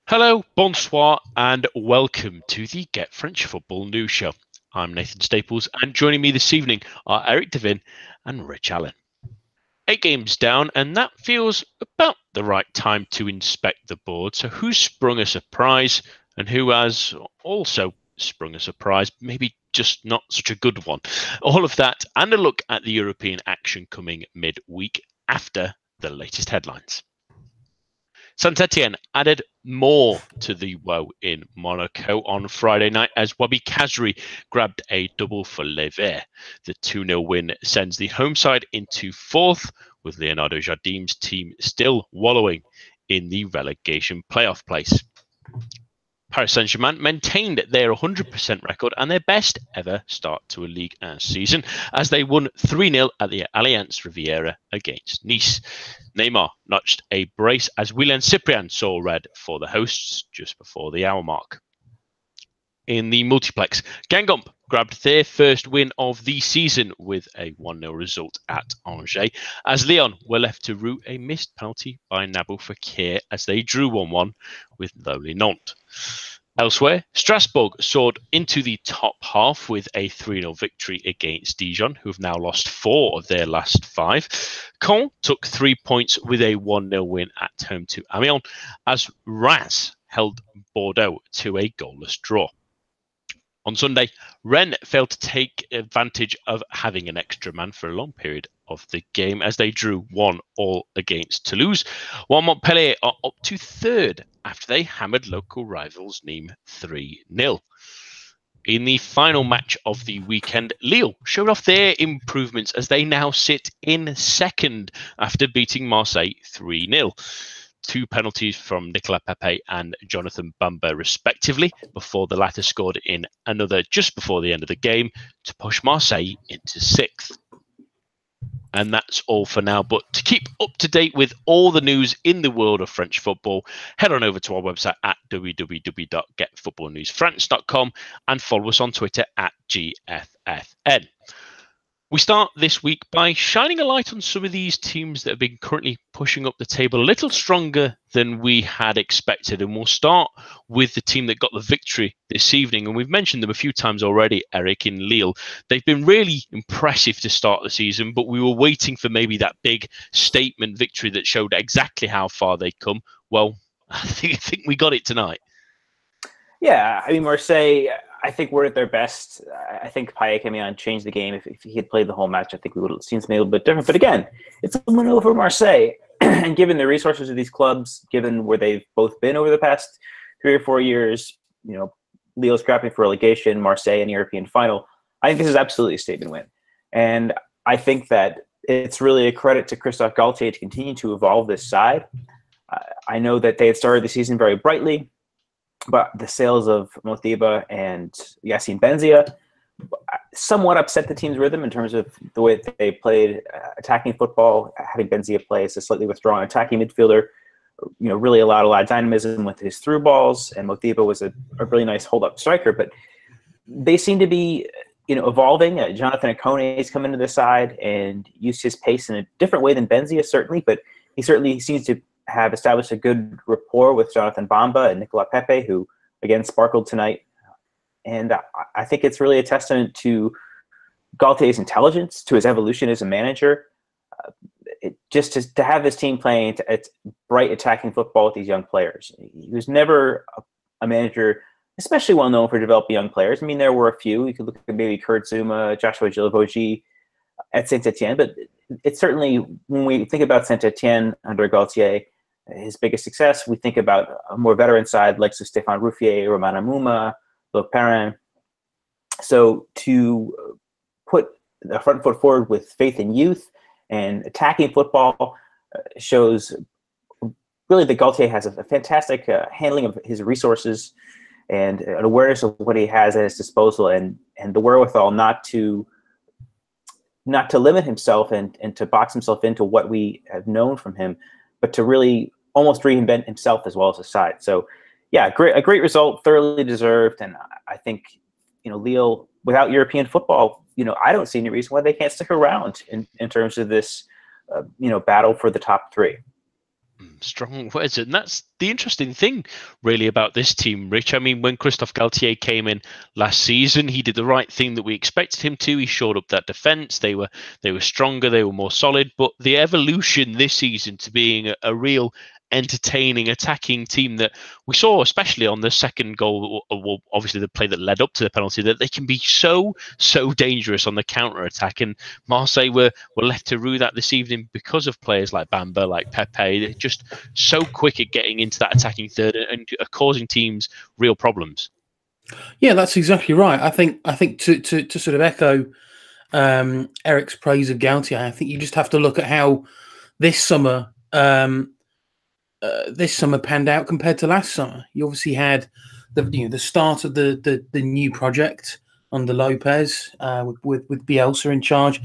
Hello, bonsoir, and welcome to the Get French Football News Show. I'm Nathan Staples, and joining me this evening are Eric Devin and Rich Allen. 8 games down, and that feels about the right time to inspect the board. So, who's sprung a surprise, and who has also sprung a surprise, maybe just not such a good one? All of that, and a look at the European action coming midweek after the latest headlines. Saint-Etienne added more to the woe in Monaco on Friday night as Wabi Kazri grabbed a double for Ligue. The 2-0 win sends the home side into fourth, with Leonardo Jardim's team still wallowing in the relegation playoff place. Paris Saint-Germain maintained their 100% record and their best ever start to a Ligue 1 season as they won 3-0 at the Allianz Riviera against Nice. Neymar notched a brace as Willian Cyprien saw red for the hosts just before the hour mark. In the multiplex, Guingamp grabbed their first win of the season with a 1-0 result at Angers, as Lyon were left to rue a missed penalty by Nabil Fekir as they drew 1-1 with lowly Nantes. Elsewhere, Strasbourg soared into the top half with a 3-0 victory against Dijon, who have now lost 4 of their last 5. Caen took 3 points with a 1-0 win at home to Amiens, as Reims held Bordeaux to a goalless draw. On Sunday, Rennes failed to take advantage of having an extra man for a long period of the game as they drew 1-1 against Toulouse, while Montpellier are up to third after they hammered local rivals Nîmes 3-0. In the final match of the weekend, Lille showed off their improvements as they now sit in second after beating Marseille 3-0. 2 penalties from Nicolas Pepe and Jonathan Bamba, respectively, before the latter scored in another just before the end of the game to push Marseille into 6th. And that's all for now. But to keep up to date with all the news in the world of French football, head on over to our website at www.getfootballnewsfrance.com and follow us on Twitter at GFFN. We start this week by shining a light on some of these teams that have been currently pushing up the table a little stronger than we had expected. And we'll start with the team that got the victory this evening. And we've mentioned them a few times already, Eric, in Lille. They've been really impressive to start the season, but we were waiting for maybe that big statement victory that showed exactly how far they'd come. Well, I think we got it tonight. Yeah, I mean, Marseille, I think we're at their best. I think Payet coming on changed the game. If he had played the whole match, I think we would have seen something a little bit different. But again, it's a win over Marseille. And given the resources of these clubs, given where they've both been over the past 3 or 4 years, Lille's scrapping for relegation, Marseille in the European final, I think this is absolutely a statement win. And I think that it's really a credit to Christophe Galtier to continue to evolve this side. I know that they had started the season very brightly, but the sales of Mothiba and Yassine Benzia somewhat upset the team's rhythm in terms of the way that they played attacking football. Having Benzia play as a slightly withdrawn attacking midfielder, really allowed a lot of dynamism with his through balls, and Mothiba was a really nice hold-up striker. But they seem to be evolving. Jonathan Akone has come into the side and used his pace in a different way than Benzia, certainly, but he certainly seems to have established a good rapport with Jonathan Bamba and Nicolas Pepe, who, again, sparkled tonight. And I think it's really a testament to Galtier's intelligence, to his evolution as a manager. Just to have this team playing bright attacking football with these young players. He was never a manager especially well known for developing young players. I mean, there were a few. You could look at maybe Kurt Zouma, Joshua Gilavogi at Saint-Etienne, but it's certainly, when we think about Saint-Etienne under Galtier, his biggest success, we think about a more veteran side like Stéphane Ruffier, Romain Amouma, Luc Perrin. So to put the front foot forward with faith in youth and attacking football shows really that Galtier has a fantastic handling of his resources and an awareness of what he has at his disposal, and the wherewithal not to limit himself and to box himself into what we have known from him, but to really almost reinvent himself as well as his side. So, yeah, a great result, thoroughly deserved, and I think Lille, without European football, I don't see any reason why they can't stick around in terms of this battle for the top three. Strong words, and that's the interesting thing, really, about this team, Rich. I mean, when Christophe Galtier came in last season, he did the right thing that we expected him to. He shored up that defence. They were stronger, they were more solid. But the evolution this season to being a real entertaining attacking team that we saw, especially on the second goal, well, obviously the play that led up to the penalty, that they can be so dangerous on the counter attack. And Marseille were left to rue that this evening because of players like Bamba, like Pepe. They're just so quick at getting into that attacking third and causing teams real problems. Yeah, that's exactly right. I think to sort of echo Eric's praise of Galtier, I think you just have to look at how this summer panned out compared to last summer. You obviously had the start of the new project under Lopez with Bielsa in charge,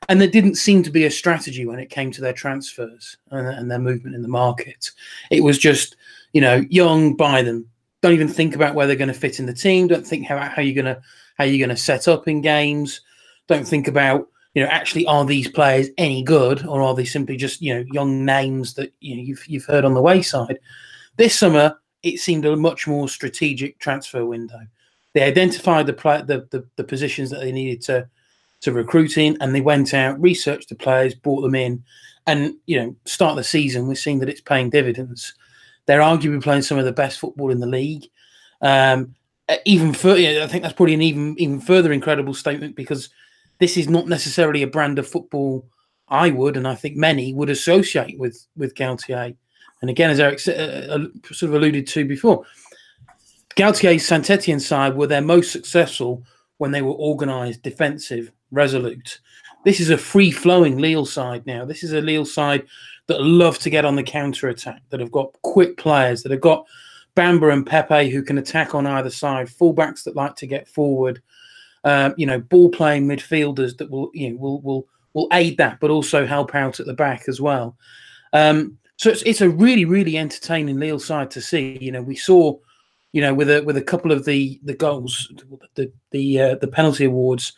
and there didn't seem to be a strategy when it came to their transfers and their movement in the market. It was just young, buy them. Don't even think about where they're going to fit in the team. Don't think how you're going to set up in games. Don't think about actually, are these players any good, or are they simply just young names that you've heard on the wayside? This summer, it seemed a much more strategic transfer window. They identified the positions that they needed to recruit in, and they went out, researched the players, brought them in, and start the season, we're seeing that it's paying dividends. They're arguably playing some of the best football in the league. Even further, I think that's probably an even further incredible statement, because this is not necessarily a brand of football I would, and I think many would associate with Galtier. And again, as Eric sort of alluded to before, Galtier's Saint-Etienne side were their most successful when they were organised, defensive, resolute. This is a free-flowing Lille side now. This is a Lille side that love to get on the counter-attack, that have got quick players, that have got Bamba and Pepe who can attack on either side, fullbacks that like to get forward, ball-playing midfielders that will aid that, but also help out at the back as well. So it's a really, really entertaining Lille side to see. We saw, with a couple of the goals, the penalty awards,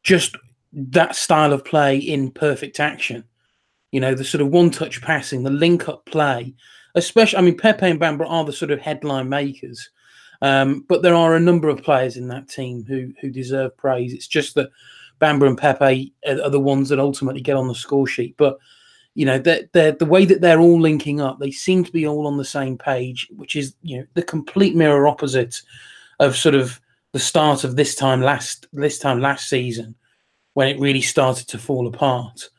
just that style of play in perfect action. The sort of one-touch passing, the link-up play, especially. I mean, Pepe and Bamba are the sort of headline makers, but there are a number of players in that team who deserve praise. It's just that Bamba and Pepe are the ones that ultimately get on the score sheet. But the way that they're all linking up, they seem to be all on the same page, which is the complete mirror opposite of sort of the start of this time last season, when it really started to fall apart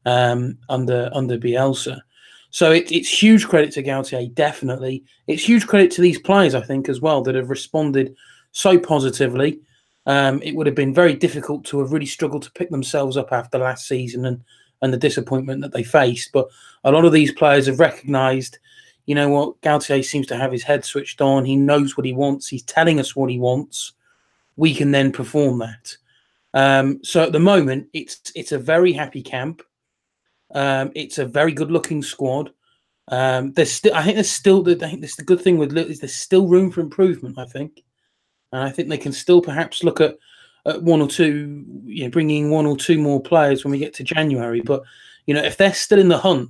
under Bielsa. So it's huge credit to Galtier, definitely. It's huge credit to these players, I think, as well, that have responded so positively. It would have been very difficult to have really struggled to pick themselves up after last season and the disappointment that they faced. But a lot of these players have recognised, what, Galtier seems to have his head switched on. He knows what he wants. He's telling us what he wants. We can then perform that. So at the moment, it's a very happy camp. It's a very good-looking squad. I think the good thing with Lille is there's still room for improvement, I think. And I think they can still perhaps look at one or two, bringing one or two more players when we get to January. But, if they're still in the hunt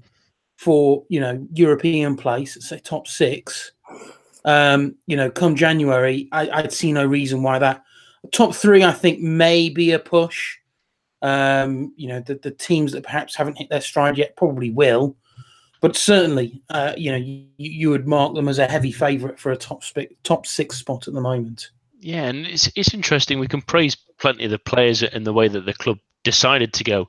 for, European place, say top 6, come January, I'd see no reason why that. Top 3, I think, may be a push. The teams that perhaps haven't hit their stride yet probably will. But certainly, you would mark them as a heavy favourite for a top 6 spot at the moment. Yeah, and it's interesting. We can praise plenty of the players and the way that the club decided to go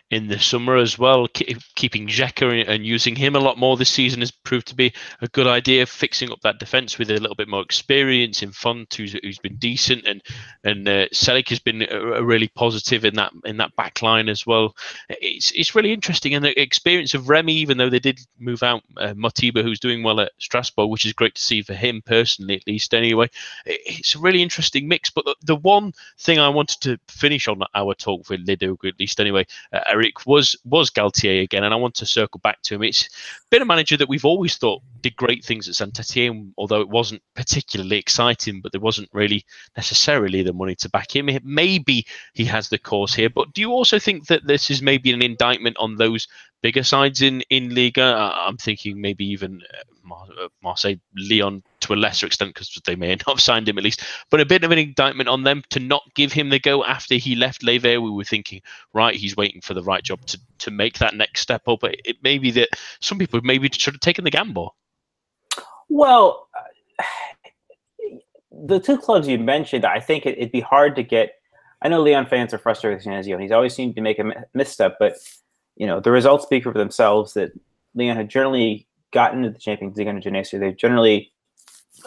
in the summer as well. Keeping Xhaka and using him a lot more this season has proved to be a good idea. Fixing up that defence with a little bit more experience in Font, who's been decent, and Selic has been a really positive in that back line as well. It's really interesting, and the experience of Remy, even though they did move out Motiba, who's doing well at Strasbourg, which is great to see for him personally, at least anyway. It's a really interesting mix. But the one thing I wanted to finish on our talk with Lido, at least anyway, Eric, was Galtier again, and I want to circle back to him. It's been a manager that we've always thought did great things at Saint-Etienne, although it wasn't particularly exciting, but there wasn't really necessarily the money to back him. Maybe he has the course here, but do you also think that this is maybe an indictment on those bigger sides in Liga. I'm thinking maybe even Marseille, Lyon to a lesser extent, because they may not have signed him at least. But a bit of an indictment on them to not give him the go after he left Ligue. We were thinking, right, he's waiting for the right job to make that next step up. But it may be that some people maybe should have taken the gamble. Well, the two clubs you mentioned, I think it'd be hard to get. I know Lyon fans are frustrated with Genesio, and he's always seemed to make a misstep, but the results speak for themselves. That Lyon had generally gotten into the Champions League under Genesio. They've generally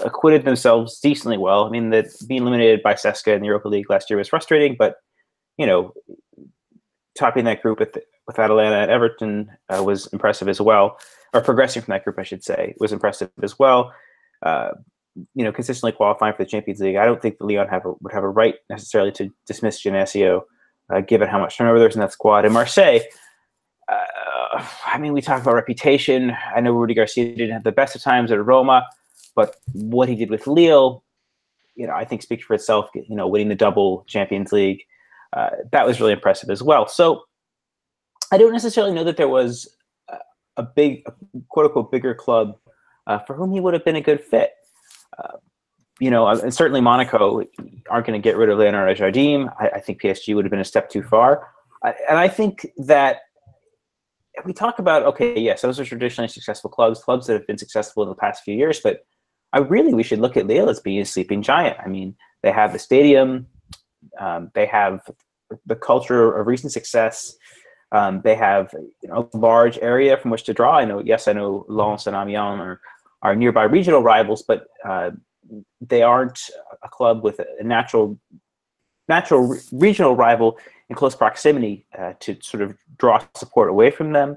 acquitted themselves decently well. I mean, that being eliminated by Cesca in the Europa League last year was frustrating, but topping that group with Atalanta and Everton was impressive as well, or progressing from that group, I should say, was impressive as well. Consistently qualifying for the Champions League. I don't think the Lyon would have a right necessarily to dismiss Genesio, given how much turnover there's in that squad. And Marseille, we talk about reputation. I know Rudy Garcia didn't have the best of times at Roma, but what he did with Lille, I think speaks for itself. Winning the double Champions League, that was really impressive as well. So I don't necessarily know that there was a quote unquote bigger club for whom he would have been a good fit. And certainly Monaco aren't going to get rid of Leonardo Jardim. I think PSG would have been a step too far. And I think that if we talk about, okay, yes, those are traditionally successful clubs that have been successful in the past few years, but we should look at Lille as being a sleeping giant. I mean, they have the stadium, they have the culture of recent success, they have a large area from which to draw. I know Lens and Amiens are nearby regional rivals, but they aren't a club with a natural regional rival in close proximity to sort of draw support away from them.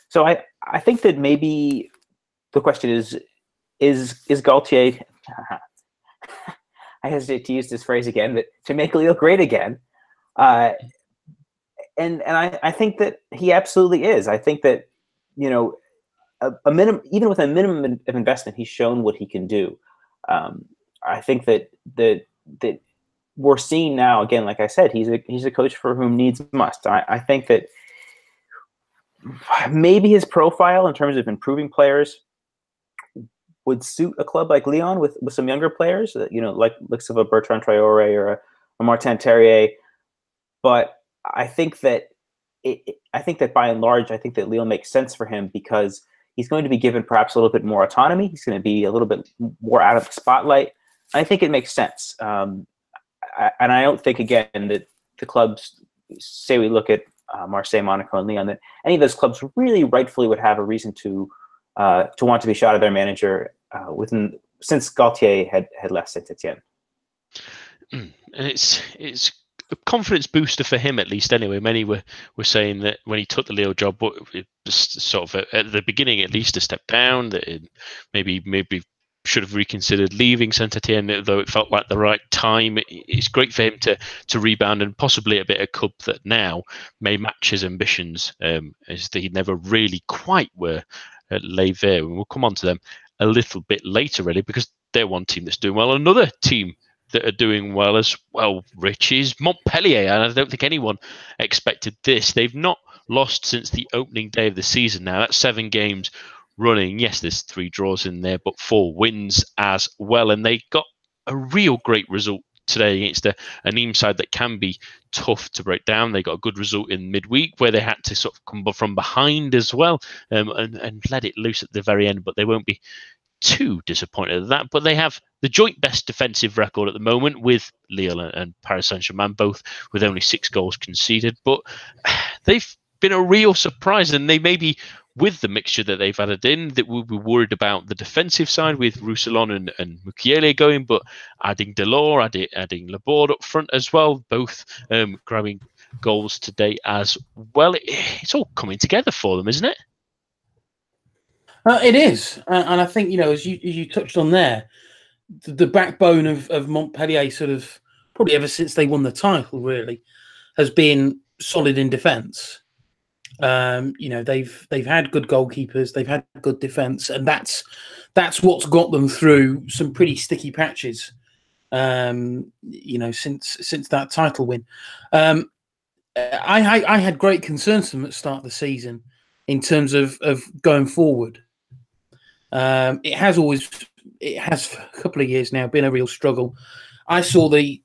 So I think that maybe the question is Galtier, I hesitate to use this phrase again, but to make Lille great again. And I think that he absolutely is. I think that, a minimum, even with a minimum of investment, he's shown what he can do. I think that we're seeing now, again, like I said, he's a coach for whom needs must. I think that maybe his profile in terms of improving players would suit a club like Lyon with some younger players, like looks of a Bertrand Traoré or a Martin Terrier. But I think that by and large, I think that Lyon makes sense for him because he's going to be given perhaps a little bit more autonomy. He's going to be a little bit more out of the spotlight. I think it makes sense. And I don't think, again, that the clubs, say we look at Marseille, Monaco, and Lyon, that any of those clubs really rightfully would have a reason to want to be shot of their manager since Galtier had left Saint-Etienne. And it's a confidence booster for him, at least. Anyway, many were saying that when he took the Lille job, it was sort of at the beginning at least a step down. That it maybe should have reconsidered leaving Saint-Etienne, though it felt like the right time. It's great for him to rebound and possibly a bit of club that now may match his ambitions, as they never really quite were at Ligue. And we'll come on to them a little bit later, really, because they're one team that's doing well. Another team that are doing well as well, Rich, is Montpellier, and I don't think anyone expected this. They've not lost since the opening day of the season now. That's 7 games running. Yes, there's 3 draws in there, but 4 wins as well. And they got a real great result today against a Nîmes side that can be tough to break down. They got a good result in midweek where they had to sort of come from behind as well, and let it loose at the very end, but they won't be too disappointed at that. But they have the joint best defensive record at the moment with Lille and Paris Saint-Germain, both with only 6 goals conceded. But they've been a real surprise, and they may be, with the mixture that they've added in, that we'll be worried about the defensive side with Roussillon and Mukiele going, but adding Delors, adding Laborde up front as well, both grabbing goals today as well. It's all coming together for them, isn't it? It is, and I think, as you touched on there, the backbone of Montpellier, sort of probably ever since they won the title, really, has been solid in defence. They've had good goalkeepers, they've had good defence, and that's what's got them through some pretty sticky patches. Since that title win, I had great concerns for them at the start of the season. in terms of going forward. It has for a couple of years now been a real struggle. I saw the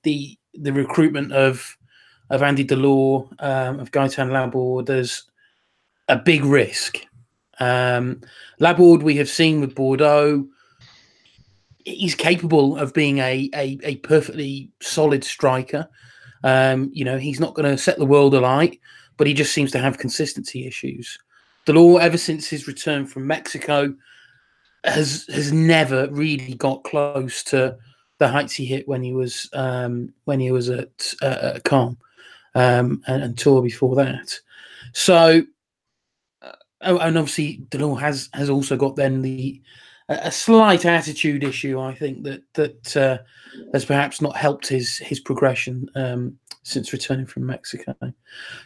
recruitment of Andy Delors, of Gaëtan Laborde as a big risk. Laborde, we have seen with Bordeaux, he's capable of being a perfectly solid striker. He's not going to set the world alight, but he just seems to have consistency issues. Delors, ever since his return from Mexico, has never really got close to the heights he hit when he was at Caen and Tours before that. So, and obviously Delors has also got then a slight attitude issue. I think that has perhaps not helped his progression since returning from Mexico.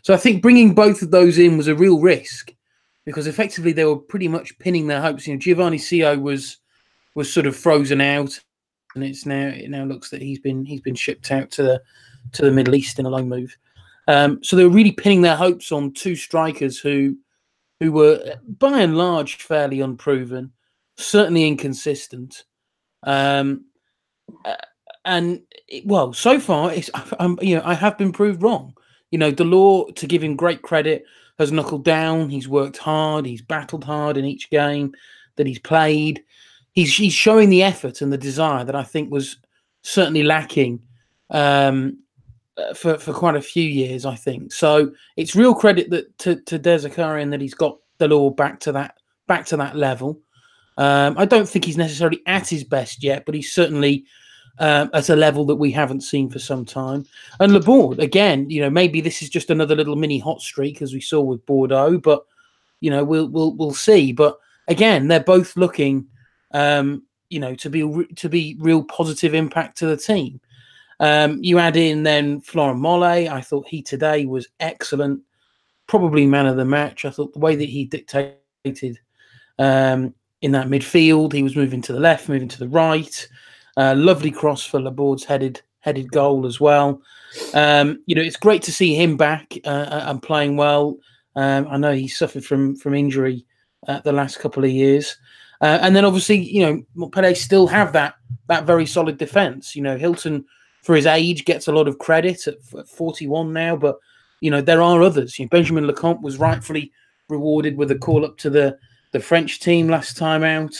So I think bringing both of those in was a real risk, because effectively they were pretty much pinning their hopes. Giovanni Sio was sort of frozen out, and it now looks that he's been shipped out to the Middle East in a loan move. So they were really pinning their hopes on two strikers who were by and large fairly unproven, certainly inconsistent, so far I have been proved wrong. Delors, to give him great credit, has knuckled down. He's worked hard. He's battled hard in each game that he's played. He's showing the effort and the desire that I think was certainly lacking for quite a few years, I think. So it's real credit to Der Zakarian that he's got Delors back to that level. I don't think he's necessarily at his best yet, but he's certainly at a level that we haven't seen for some time. And Laborde, again, maybe this is just another little mini hot streak as we saw with Bordeaux, but we'll see. But again, they're both looking, to be real positive impact to the team. You add in then Florent Mollet. I thought he today was excellent, probably man of the match. I thought the way that he dictated in that midfield, he was moving to the left, moving to the right. Lovely cross for Laborde's headed goal as well. It's great to see him back and playing well. I know he suffered from injury the last couple of years. And then obviously, Montpellier still have that very solid defence. Hilton, for his age, gets a lot of credit at 41 now, but there are others. Benjamin Lecomte was rightfully rewarded with a call up to the French team last time out.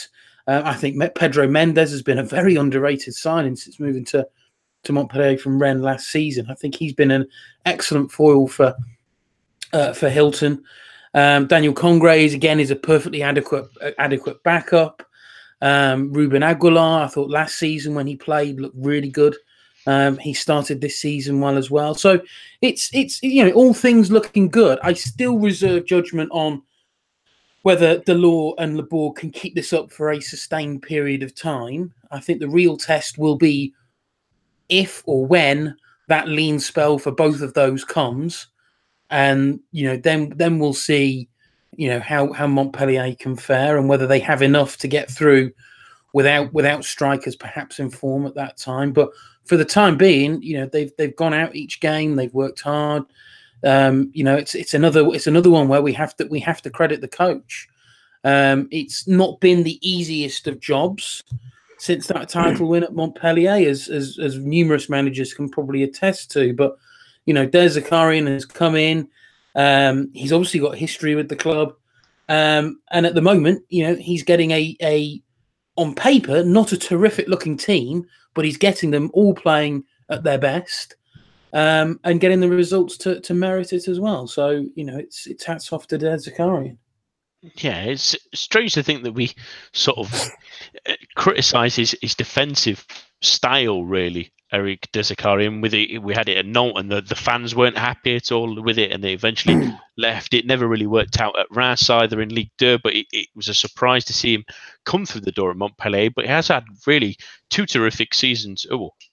I think Pedro Mendes has been a very underrated signing since moving to Montpellier from Rennes last season. I think he's been an excellent foil for Hilton. Daniel Congres again is a perfectly adequate backup. Ruben Aguilar, I thought last season when he played looked really good. He started this season well as well. So it's all things looking good. I still reserve judgment on whether Delors and Laborde can keep this up for a sustained period of time. I think the real test will be if or when that lean spell for both of those comes, and then we'll see how Montpellier can fare and whether they have enough to get through without strikers perhaps in form at that time. But for the time being, they've gone out each game, they've worked hard. It's another one where we have to credit the coach. It's not been the easiest of jobs since that title win at Montpellier, as numerous managers can probably attest to. But Der Zakarian has come in. He's obviously got history with the club, and at the moment, he's getting a on paper not a terrific looking team, but he's getting them all playing at their best. And getting the results to merit it as well. So, it's hats off to Der Zakarian. Yeah, it's strange to think that we sort of criticise his defensive style, really, Eric Der Zakarian. We had it at Nantes, and the fans weren't happy at all with it, and they eventually left. It never really worked out at Reims either in Ligue 2, but it was a surprise to see him come through the door at Montpellier. But he has had really two terrific seasons,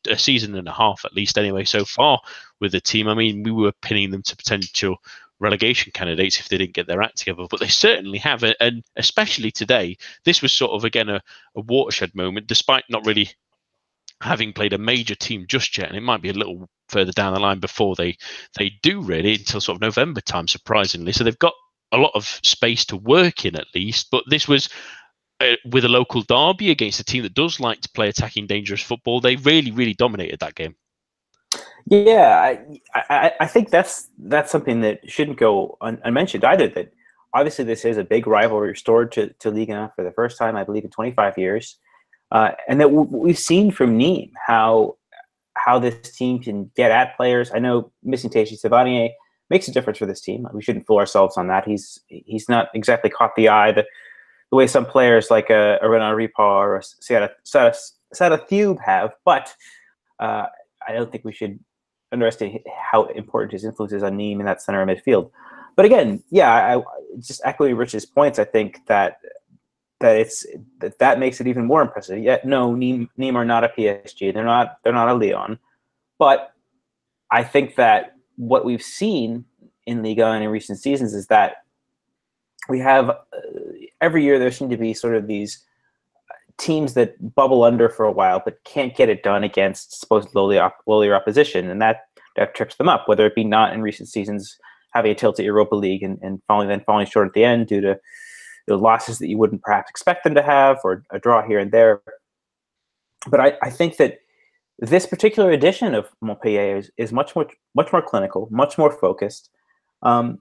a season and a half at least anyway, so far with the team. I mean, we were pinning them to potential relegation candidates if they didn't get their act together, but they certainly have. And especially today, this was sort of, again, a watershed moment, despite not really having played a major team just yet, and it might be a little further down the line before they do really, until sort of November time, surprisingly. So they've got a lot of space to work in, at least. But this was with a local derby against a team that does like to play attacking, dangerous football. They really, really dominated that game. Yeah, I think that's something that shouldn't go unmentioned either. That obviously this is a big rivalry restored to Ligue 1 for the first time, I believe, in 25 years, and that we've seen from Nîmes how this team can get at players. I know missing Teishi Savanier makes a difference for this team. We shouldn't fool ourselves on that. He's not exactly caught the eye the way some players like a Renan Ripa or a Sada Thube have, but I don't think we should underestimate how important his influence is on Nîmes in that center of midfield. But again, yeah, just echoing Rich's points, I think that makes it even more impressive. Yet, no, Nîmes are not a PSG. They're not a Lyon. But I think that what we've seen in Ligue 1 in recent seasons is that we have every year there seem to be sort of these teams that bubble under for a while but can't get it done against supposed lowlier opposition, and that trips them up, whether it be not in recent seasons having a tilt at Europa League and falling short at the end due to the losses that you wouldn't perhaps expect them to have, or a draw here and there. But I think that this particular edition of Montpellier is much more clinical, much more focused, and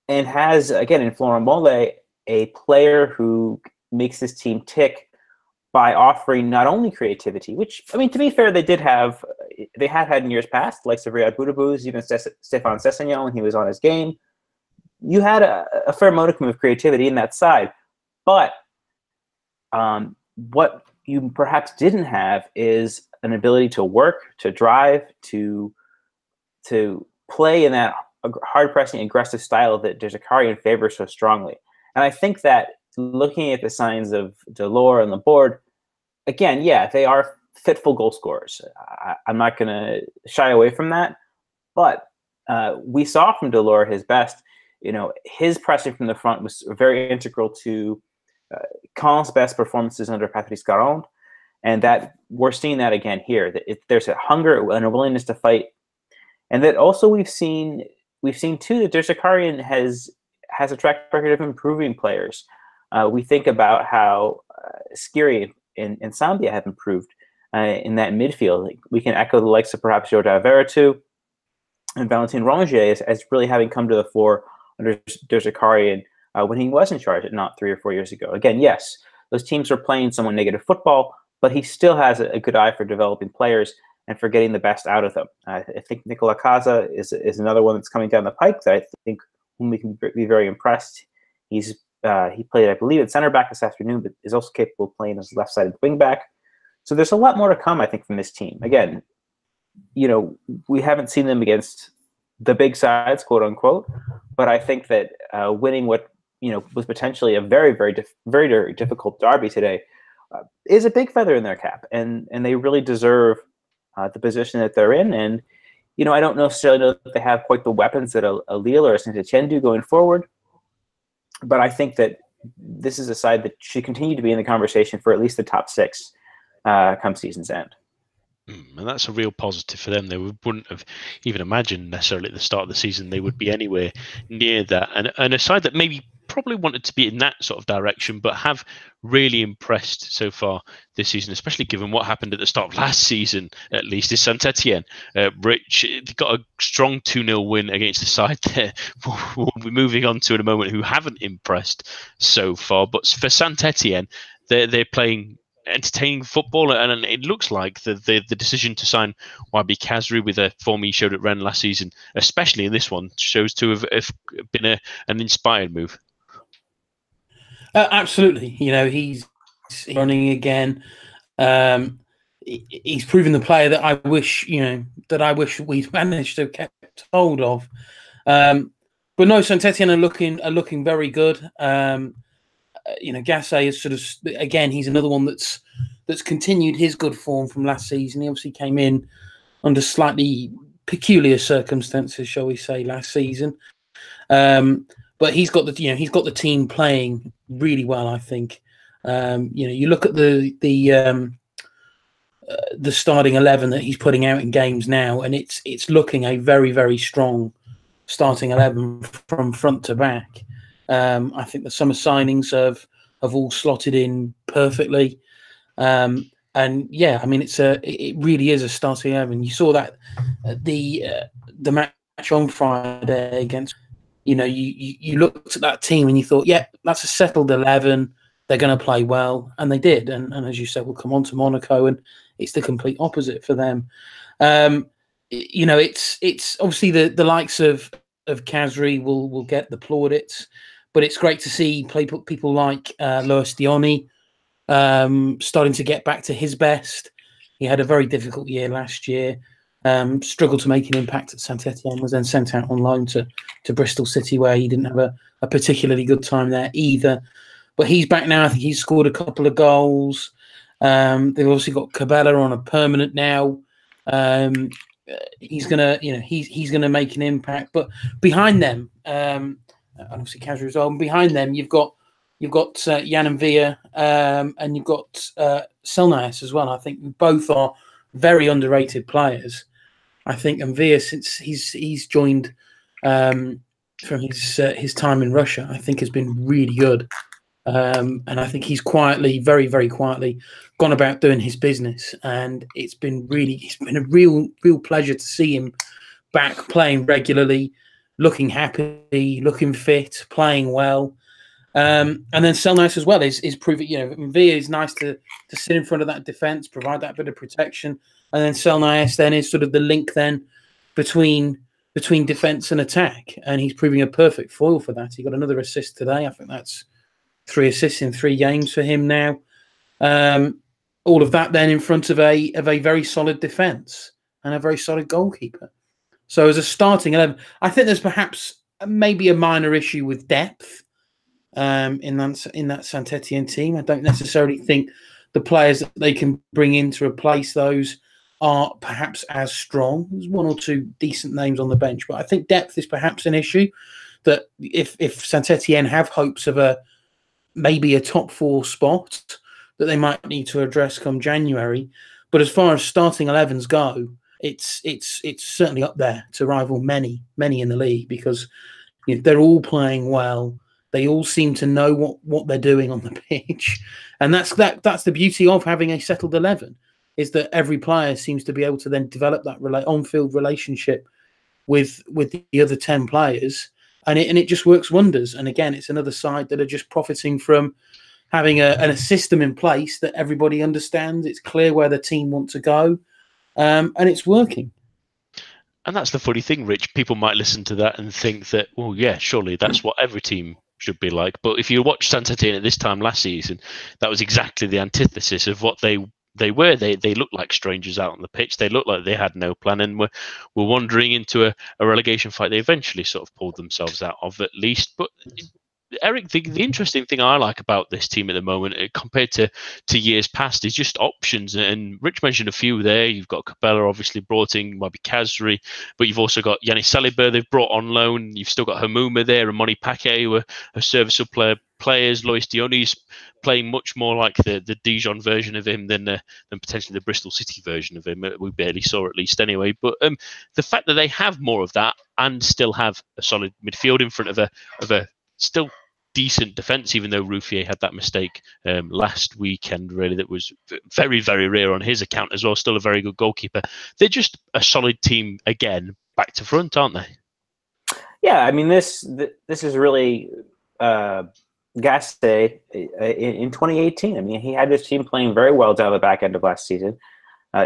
has, again, in Florent Mole, a player who makes this team tick by offering not only creativity, which, I mean, to be fair, they had in years past, like Riyad Boudebouz, even Stéphane Sessegnon when he was on his game. You had a fair modicum of creativity in that side. But what you perhaps didn't have is an ability to work, to drive, to play in that hard-pressing, aggressive style that De Zakarian favors so strongly. And I think that looking at the signs of Delors and Laborde, again, yeah, they are fitful goal scorers. I'm not going to shy away from that. But we saw from Delors his best. You know, his pressing from the front was very integral to Caen's best performances under Patrice Garand, and that we're seeing that again here. That there's a hunger and a willingness to fight, and that also we've seen too that De Zakarian has a track record of improving players. We think about how Skiri and Sambia have improved in that midfield. We can echo the likes of perhaps Jordan Veretout and Valentin Rongier as really having come to the fore under De Zakarian when he was in charge, not 3 or 4 years ago. Again, yes, those teams are playing somewhat negative football, but he still has a good eye for developing players and for getting the best out of them. I think Nicolas Casa is another one that's coming down the pike that I think we can be very impressed. He played, I believe, at center back this afternoon, but is also capable of playing as left-sided wing back. So there's a lot more to come, I think, from this team. Again, you know, we haven't seen them against the big sides, quote unquote, but I think that winning what was potentially a very, very, very difficult derby today is a big feather in their cap, and they really deserve the position that they're in. And I don't necessarily know that they have quite the weapons that a Lille or a Saint-Etienne do going forward, but I think that this is a side that should continue to be in the conversation for at least the top 6 come season's end. And that's a real positive for them. They wouldn't have even imagined necessarily at the start of the season they would be anywhere near that. And a side that maybe probably wanted to be in that sort of direction, but have really impressed so far this season, especially given what happened at the start of last season, at least, is Saint-Etienne. Rich got a strong 2-0 win against the side there. We'll be moving on to in a moment who haven't impressed so far. But for Saint-Etienne, they're playing entertaining football, and it looks like the decision to sign Wabi Kazri with a form he showed at Rennes last season, especially in this one, shows to have been an inspired move. Absolutely. He's running again. He's proven the player that I wish we'd managed to have kept hold of. But no, Saint-Etienne are looking very good. Gasset is sort of, again, he's another one that's continued his good form from last season. He obviously came in under slightly peculiar circumstances, shall we say, last season. But he's got the team playing really well, I think. You look at the starting 11 that he's putting out in games now, and it's looking a very, very strong starting 11 from front to back. I think the summer signings have all slotted in perfectly. And yeah, I mean, it really is a starting 11. You saw that the match on Friday against, you looked at that team and you thought, yeah, that's a settled 11. They're going to play well, and they did. And as you said, we'll come on to Monaco, and it's the complete opposite for them. It's obviously the likes of Khazri will get the plaudits, but it's great to see people like Lois Dioni starting to get back to his best. He had a very difficult year last year, struggled to make an impact at Saint-Etienne, was then sent out on loan to Bristol City, where he didn't have a particularly good time there either. But he's back now. I think he's scored a couple of goals. They've obviously got Cabela on a permanent now. He's gonna make an impact. But behind them, and obviously Khazri as well. And behind them, you've got Jan and Villa, and you've got Selnaes as well. I think both are very underrated players. I think Villa, since he's joined from his time in Russia, I think has been really good. And I think he's quietly, very, very quietly, gone about doing his business, and it's been a real pleasure to see him back playing regularly, looking happy, looking fit, playing well. And then Selnaes as well is proving, Villa is nice to sit in front of that defence, provide that bit of protection, and then Selnaes then is sort of the link then between defence and attack, and he's proving a perfect foil for that. He got another assist today. I think that's 3 assists in 3 games for him now. All of that then in front of a very solid defence and a very solid goalkeeper. So as a starting 11, I think there's perhaps maybe a minor issue with depth in that Saint-Etienne team. I don't necessarily think the players that they can bring in to replace those are perhaps as strong. There's 1 or 2 decent names on the bench, but I think depth is perhaps an issue that if Saint-Etienne have hopes of maybe a top 4 spot, that they might need to address come January. But as far as starting 11s go, it's certainly up there to rival many in the league, because they're all playing well. They all seem to know what they're doing on the pitch, and that's the beauty of having a settled 11, is that every player seems to be able to then develop that on-field relationship with the other 10 players. And it just works wonders. And again, it's another side that are just profiting from having a system in place that everybody understands. It's clear where the team want to go, and it's working. And that's the funny thing, Rich. People might listen to that and think that, well, yeah, surely that's what every team should be like. But if you watch Saint-Etienne at this time last season, that was exactly the antithesis of what they were. They looked like strangers out on the pitch. They looked like they had no plan and were wandering into a relegation fight. They eventually sort of pulled themselves out of, at least. But Eric, the interesting thing I like about this team at the moment, compared to years past, is just options. And Rich mentioned a few there. You've got Cabela obviously brought in, maybe Khazri, but you've also got Yannis Saliba they've brought on loan. You've still got Hamouma there and Moni Paquet, who are serviceable players. Lois Dioni's playing much more like the Dijon version of him than potentially the Bristol City version of him. We barely saw, at least anyway. But the fact that they have more of that and still have a solid midfield in front of a still decent defence, even though Ruffier had that mistake last weekend, really, that was very, very rare on his account as well. Still a very good goalkeeper. They're just a solid team again, back to front, aren't they? Yeah, I mean, this is really Gasset in 2018. I mean, he had this team playing very well down the back end of last season,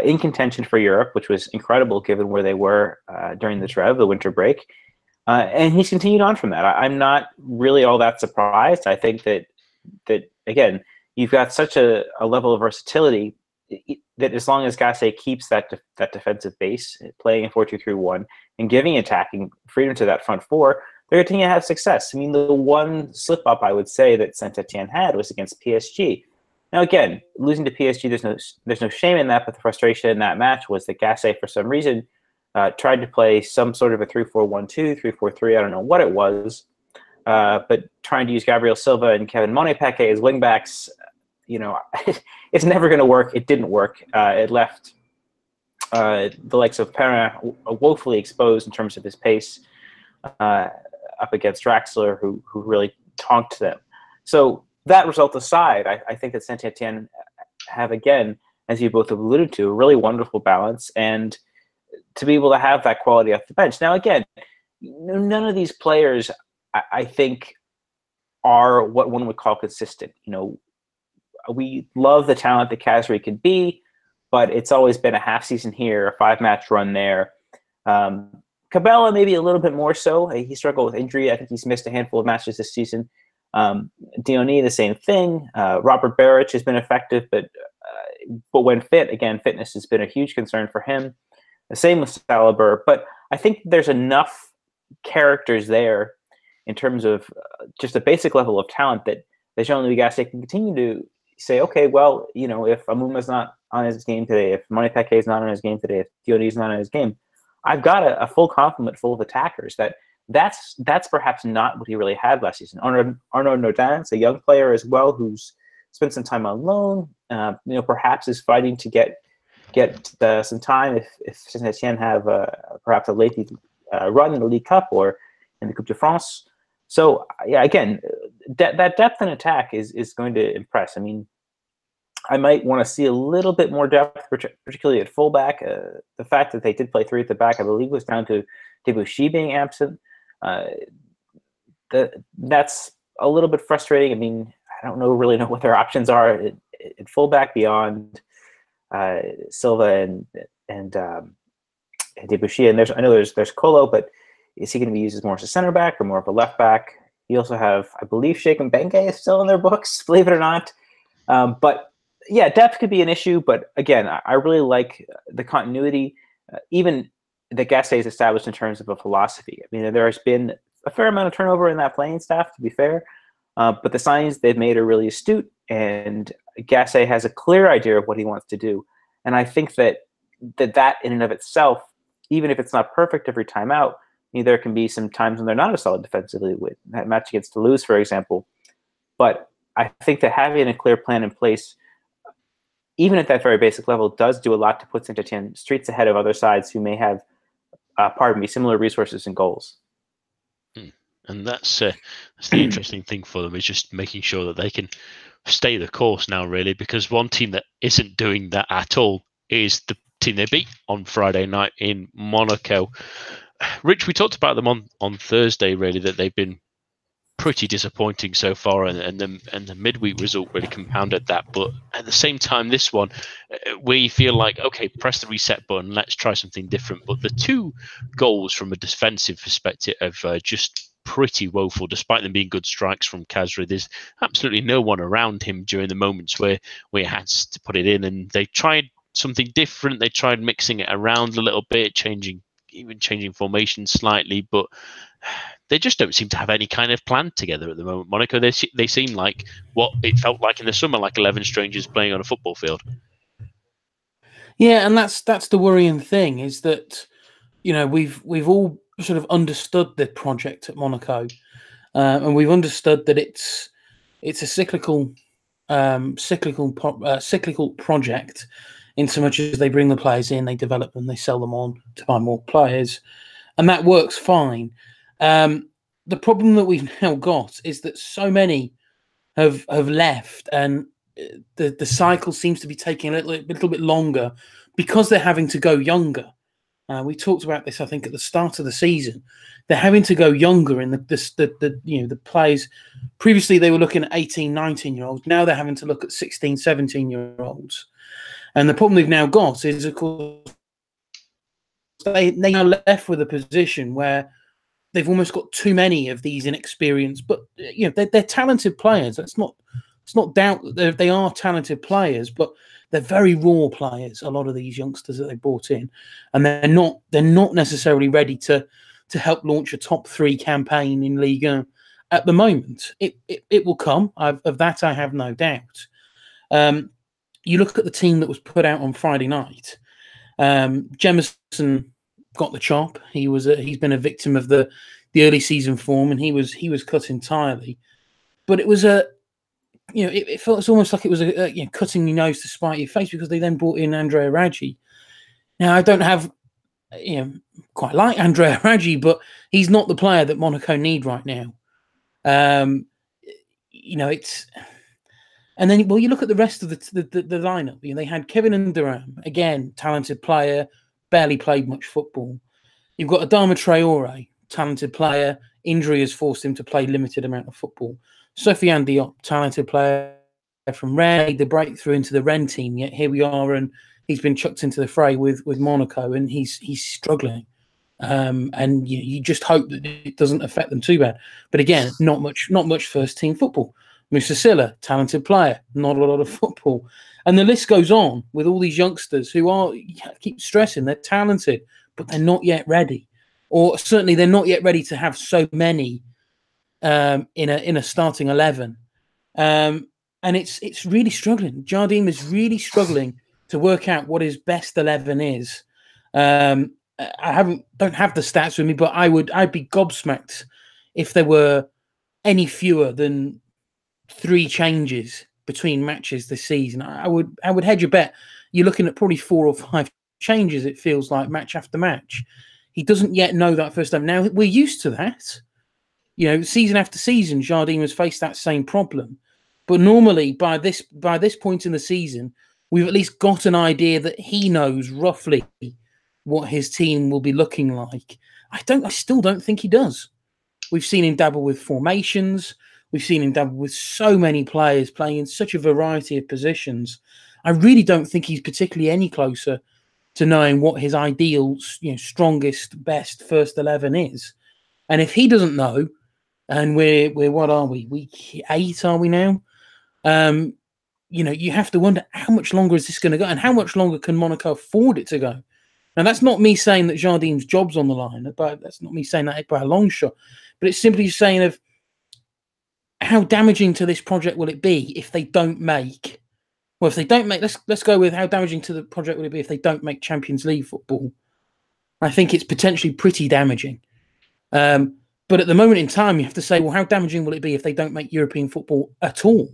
in contention for Europe, which was incredible given where they were during the winter break. And he's continued on from that. I'm not really all that surprised. I think that again, you've got such a level of versatility that as long as Gasset keeps that defensive base, playing in 4-2-3-1 and giving attacking freedom to that front 4, they're going to continue to have success. I mean, the one slip up I would say that Saint-Etienne had was against PSG. Now, again, losing to PSG, there's no shame in that, but the frustration in that match was that Gasset, for some reason, tried to play some sort of a 3-4-1-2, 3-4-3, I don't know what it was, but trying to use Gabriel Silva and Kevin Moni Paquet as wingbacks, it's never going to work. It didn't work. It left the likes of Perrin woefully exposed in terms of his pace up against Draxler, who really talk to them. So that result aside, I think that Saint-Etienne have, again, as you both have alluded to, a really wonderful balance, and to be able to have that quality off the bench. Now, again, none of these players, I think, are what one would call consistent. We love the talent that Khazri could be, but it's always been a half season here, a 5-match run there. Cabela maybe a little bit more so. He struggled with injury. I think he's missed a handful of matches this season. Diony, the same thing. Robert Baric has been effective, but when fit, again, fitness has been a huge concern for him. The same with Salibur. But I think there's enough characters there in terms of just a basic level of talent that Jean-Louis Gasset can continue to say, okay, well, if Amuma's not on his game today, if Monipeke is not on his game today, if Diony is not on his game, I've got a full complement full of attackers. That's perhaps not what he really had last season. Arnaud Nodin's a young player as well who's spent some time on loan. Perhaps is fighting to get some time if Saint-Etienne have perhaps a late run in the League Cup or in the Coupe de France. So yeah, again, that depth in attack is going to impress. I mean, I might want to see a little bit more depth, particularly at fullback. The fact that they did play 3 at the back, I believe, was down to Debuchy being absent. That's a little bit frustrating. I mean, I don't really know what their options are at fullback beyond Silva and Debuchy. And I know there's Kolo, but is he going to be used as more as a center back or more of a left back? You also have, I believe, Sheikh Mbenge is still in their books, believe it or not. But yeah, depth could be an issue. But again, I really like the continuity, even that Gasset has established in terms of a philosophy. I mean, there has been a fair amount of turnover in that playing staff, to be fair. But the signings they've made are really astute, and Gasset has a clear idea of what he wants to do. And I think that in and of itself, even if it's not perfect every time out, there can be some times when they're not as solid defensively. With that match against Toulouse, for example. But I think that having a clear plan in place, even at that very basic level, does do a lot to put Saint-Etienne streets ahead of other sides who may have, similar resources and goals. And that's the interesting thing for them, is just making sure that they can stay the course now, really, because one team that isn't doing that at all is the team they beat on Friday night in Monaco. Rich, we talked about them on Thursday, really, that they've been pretty disappointing so far, and the midweek result really compounded that. But at the same time, this one, we feel like, okay, press the reset button, let's try something different. But the 2 goals from a defensive perspective are just pretty woeful, despite them being good strikes from Khazri. There's absolutely no one around him during the moments where he had to put it in, and they tried something different. They tried mixing it around a little bit, changing formation slightly, but they just don't seem to have any kind of plan together at the moment. Monaco, they seem like what it felt like in the summer, like 11 strangers playing on a football field. Yeah, and that's the worrying thing, is that we've all sort of understood the project at Monaco, and we've understood that it's a cyclical project, in so much as they bring the players in, they develop them, they sell them on to buy more players, and that works fine. The problem that we've now got is that so many have left, and the cycle seems to be taking a little bit longer because they're having to go younger. We talked about this, I think, at the start of the season. They're having to go younger in the players. Previously, they were looking at 18, 19-year-olds. Now they're having to look at 16, 17-year-olds. And the problem they've now got is, of course, they are left with a position where they've almost got too many of these inexperienced, but they're talented players. It's not doubt that they are talented players, but they're very raw players. A lot of these youngsters that they brought in, and they're not necessarily ready to help launch a top 3 campaign in Ligue 1 at the moment. It will come. Of that, I have no doubt. You look at the team that was put out on Friday night. Jemison got the chop. He's been a victim of the early season form, and he was cut entirely. But it was it felt almost like it was cutting your nose to spite your face, because they then brought in Andrea Raggi. Now, I don't have quite like Andrea Raggi, but he's not the player that Monaco need right now. it's. And then, well, you look at the rest of the lineup. They had Kevin and Durham, again, talented player, barely played much football. You've got Adama Traore, talented player. Injury has forced him to play limited amount of football. Sofiane Diop, talented player from Rennes, made the breakthrough into the Rennes team. Yet here we are, and he's been chucked into the fray with Monaco, and he's struggling. And you just hope that it doesn't affect them too bad. But again, not much first team football. Moussa Silla, talented player, not a lot of football. And the list goes on with all these youngsters who are, keep stressing, they're talented, but they're not yet ready. Or certainly they're not yet ready to have so many in a starting 11. And it's really struggling. Jardim is really struggling to work out what his best 11 is. I don't have the stats with me, but I'd be gobsmacked if there were any fewer than 3 changes between matches this season. I would hedge a bet you're looking at probably 4 or 5 changes, it feels like, match after match. He doesn't yet know that first time. Now, we're used to that. Season after season, Jardim has faced that same problem. But normally, by this point in the season, we've at least got an idea that he knows roughly what his team will be looking like. I still don't think he does. We've seen him dabble with formations. We've seen him dabble with so many players playing in such a variety of positions. I really don't think he's particularly any closer to knowing what his ideal, strongest, best first 11 is. And if he doesn't know, and we're what are we? Week 8, are we now? You have to wonder how much longer is this going to go, and how much longer can Monaco afford it to go? And that's not me saying that Jardim's job's on the line, but that's not me saying that by a long shot. But it's simply saying of how damaging to this project will it be if they don't make? Well, if they don't make, let's go with how damaging to the project will it be if they don't make Champions League football? I think it's potentially pretty damaging. But at the moment in time, you have to say, well, how damaging will it be if they don't make European football at all?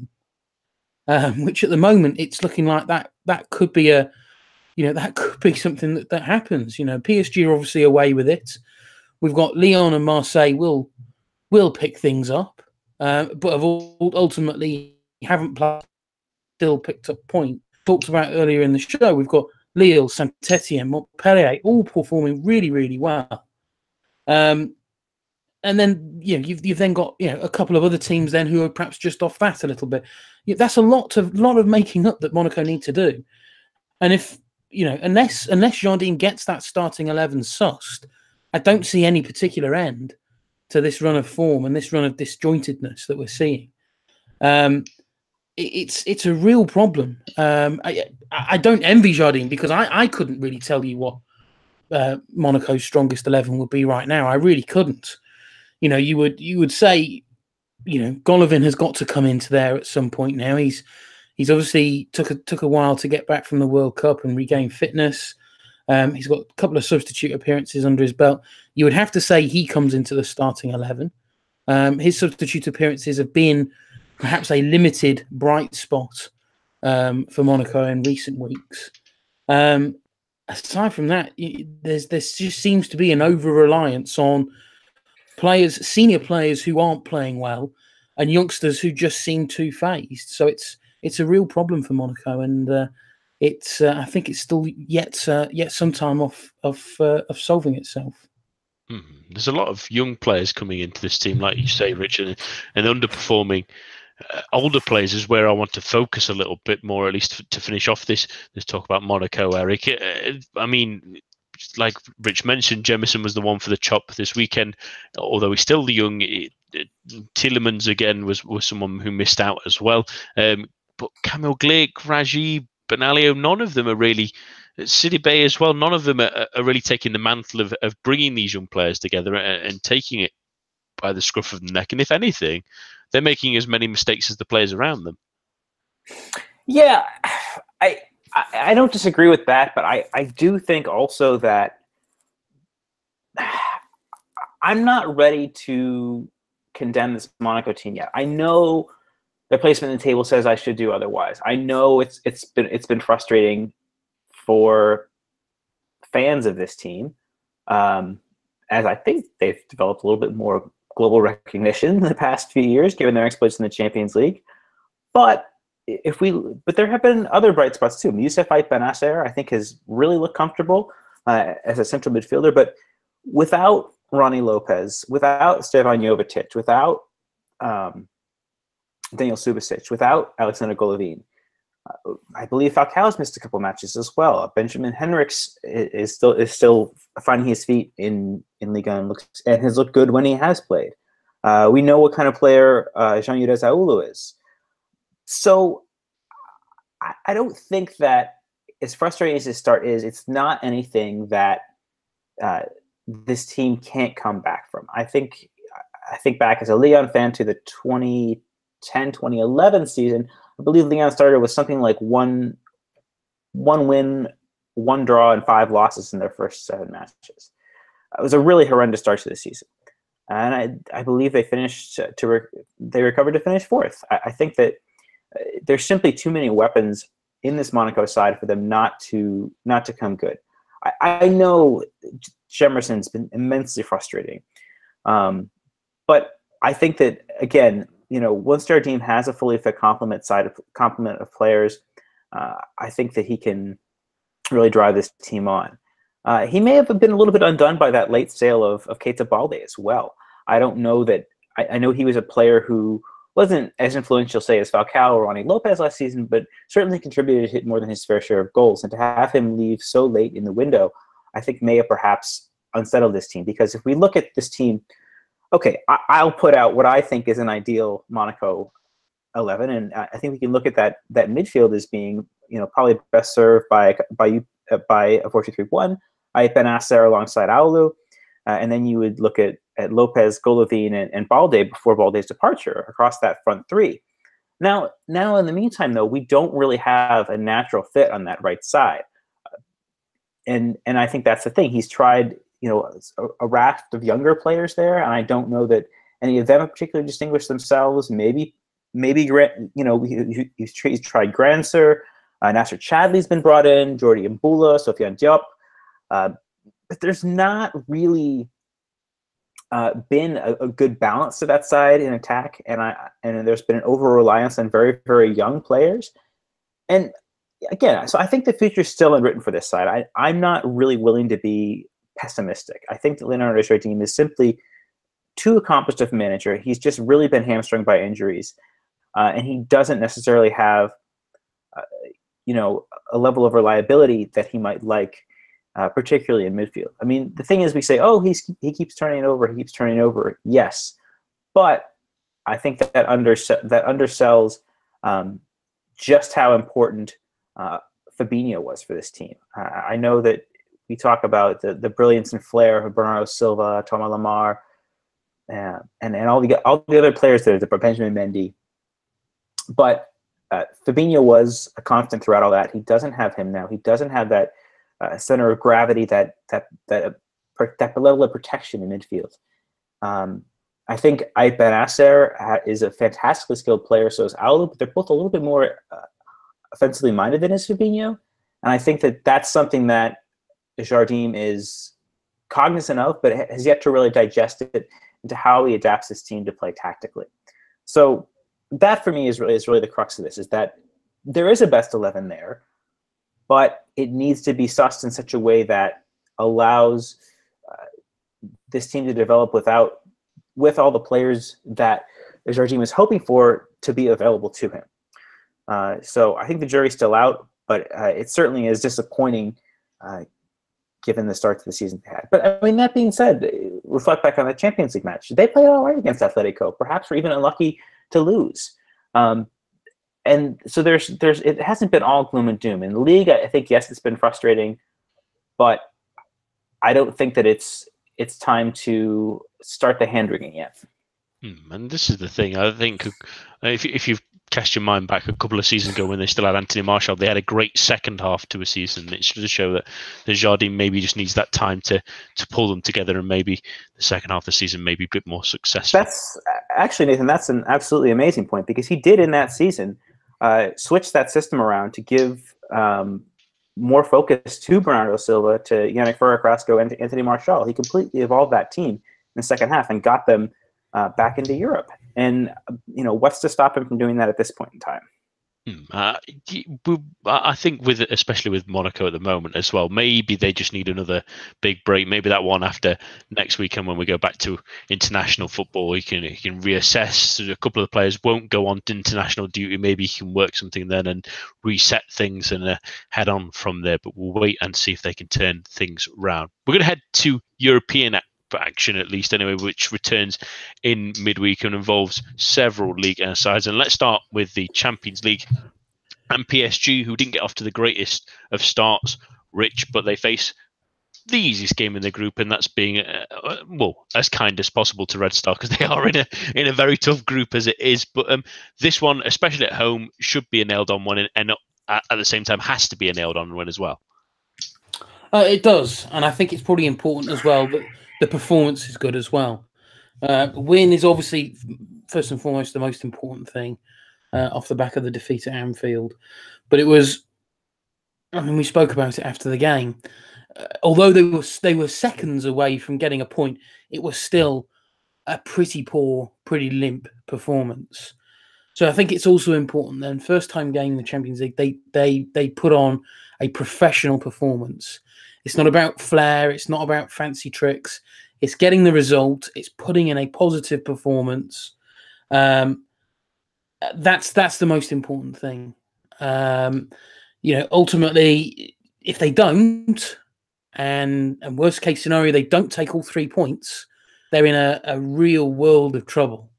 Which at the moment it's looking like that could be that could be something that happens. PSG are obviously away with it. We've got Lyon and Marseille will pick things up, but have ultimately haven't still picked up point. Talked about earlier in the show, we've got Lille, Saint-Etienne, Montpellier, all performing really, really well. And then you've then got a couple of other teams then who are perhaps just off that a little bit. That's a lot of making up that Monaco need to do. And if unless Jardim gets that starting 11 sussed, I don't see any particular end to this run of form and this run of disjointedness that we're seeing. It's a real problem. I don't envy Jardim because I couldn't really tell you what Monaco's strongest 11 would be right now. I really couldn't. You would say, Golovin has got to come into there at some point now. He's obviously took a while to get back from the World Cup and regain fitness. He's got a couple of substitute appearances under his belt. You would have to say he comes into the starting 11. His substitute appearances have been perhaps a limited bright spot for Monaco in recent weeks. Aside from that, there just seems to be an over-reliance on senior players who aren't playing well, and youngsters who just seem too phased. So it's a real problem for Monaco, and I think it's still yet some time off of solving itself. There's a lot of young players coming into this team, like you say, Richard, and underperforming older players is where I want to focus a little bit more, at least to finish off this talk about Monaco, Eric. I mean, like Rich mentioned, Jemison was the one for the chop this weekend, although he's still young. Tielemans again was someone who missed out as well. But Kamil Glik, Raji, Benalio, none of them are really, City Bay as well, none of them are really taking the mantle of bringing these young players together and taking it by the scruff of the neck. And if anything, they're making as many mistakes as the players around them. Yeah, I don't disagree with that, but I do think also that I'm not ready to condemn this Monaco team yet. I know their placement in the table says I should do otherwise. I know it's been frustrating for fans of this team, as I think they've developed a little bit more global recognition in the past few years, given their exploits in the Champions League. But there have been other bright spots too. Youssef Benacer, I think, has really looked comfortable as a central midfielder. But without Ronnie Lopez, without Stevan Jovetic, without Daniel Subasic, without Alexander Golovin, I believe Falcao's missed a couple matches as well. Benjamin Henrichs is still finding his feet in Ligue and has looked good when he has played. We know what kind of player Jean-Yves Aoulou is. So I don't think that, as frustrating as this start is, it's not anything that this team can't come back from. I think back as a Lyon fan to the 2010-2011 season. I believe Lyon started with something like one win, 1 draw, and 5 losses in their first 7 matches. It was a really horrendous start to the season, and I believe they finished they recovered to finish 4th. I think that there's simply too many weapons in this Monaco side for them not to come good. I know Jemerson's been immensely frustrating, but I think that, again, once Jardim has a fully fit complement of players, I think that he can really drive this team on. He may have been a little bit undone by that late sale of Keita Balde as well. I don't know that. I know he was a player who wasn't as influential, say, as Falcao or Ronnie Lopez last season, but certainly contributed to hit more than his fair share of goals. And to have him leave so late in the window, I think may have perhaps unsettled this team. Because if we look at this team, okay, I'll put out what I think is an ideal Monaco 11, and I think we can look at that midfield as being, probably best served by a 4-2-3-1. Benacer alongside Aoulou, and then you would look at Lopez, Golovin, and Balde before Balde's departure across that front 3. Now, in the meantime, though, we don't really have a natural fit on that right side, and I think that's the thing. He's tried, a raft of younger players there, and I don't know that any of them have particularly distinguished themselves. Maybe he's tried Granser, Nasser Chadley's been brought in, Jordi Mbula, Sofiane Diop, but there's not really been a good balance to that side in attack, and there's been an over-reliance on very, very young players. And again, so I think the future is still unwritten for this side. I'm not really willing to be pessimistic. I think that Leonardo Jardim is simply too accomplished of a manager. He's just really been hamstrung by injuries, and he doesn't necessarily have a level of reliability that he might like, particularly in midfield. I mean, the thing is, we say, oh, he keeps turning it over. Yes, but I think that undersells just how important Fabinho was for this team. I know that we talk about the brilliance and flair of Bernardo Silva, Thomas Lemar, and all the other players there, the Benjamin Mendy, but Fabinho was a constant throughout all that. He doesn't have him now. He doesn't have that center of gravity, that level of protection in midfield. I think Benacer is a fantastically skilled player, so is Aoulou, but they're both a little bit more offensively minded than is Fabinho. And I think that that's something that Jardim is cognizant of, but has yet to really digest it into how he adapts his team to play tactically. So that, for me, is really the crux of this, is that there is a best 11 there, but it needs to be sussed in such a way that allows this team to develop with all the players that Jardim is hoping for to be available to him. So I think the jury's still out, but it certainly is disappointing given the start to the season they had. But I mean, that being said, reflect back on the Champions League match. They played all right against Atletico. Perhaps we're even unlucky to lose. And so it hasn't been all gloom and doom. In the league, I think, yes, it's been frustrating, but I don't think that it's time to start the hand-wringing yet. And this is the thing. I think if you've cast your mind back a couple of seasons ago when they still had Anthony Martial, they had a great second half to a season. It's to show that the Jardim maybe just needs that time to pull them together, and maybe the second half of the season may be a bit more successful. That's actually, Nathan, that's an absolutely amazing point, because he did in that season switch that system around to give more focus to Bernardo Silva, to Yannick Ferrer-Carrasco, and to Anthony Martial. He completely evolved that team in the second half and got them back into Europe. And what's to stop him from doing that at this point in time? I think especially with Monaco at the moment as well, maybe they just need another big break. Maybe that one after next weekend when we go back to international football, he can reassess. A couple of the players won't go on to international duty. Maybe he can work something then and reset things and head on from there. But we'll wait and see if they can turn things round. We're going to head to European action, at least anyway, which returns in midweek and involves several Ligue 1 sides. And let's start with the Champions League and PSG, who didn't get off to the greatest of starts, Rich, but they face the easiest game in the group, and that's being as kind as possible to Red Star, because they are in a very tough group as it is. But this one, especially at home, should be a nailed-on one, and at the same time has to be a nailed-on one as well. It does, and I think it's probably important as well that the performance is good as well. Win is obviously, first and foremost, the most important thing off the back of the defeat at Anfield. But it was, we spoke about it after the game. Although they were seconds away from getting a point, it was still a pretty poor, pretty limp performance. So I think it's also important then, first time game in the Champions League, they put on a professional performance. It's not about flair. It's not about fancy tricks. It's getting the result. It's putting in a positive performance. That's the most important thing. Ultimately, if they don't, and worst case scenario, they don't take all 3 points, they're in a real world of trouble.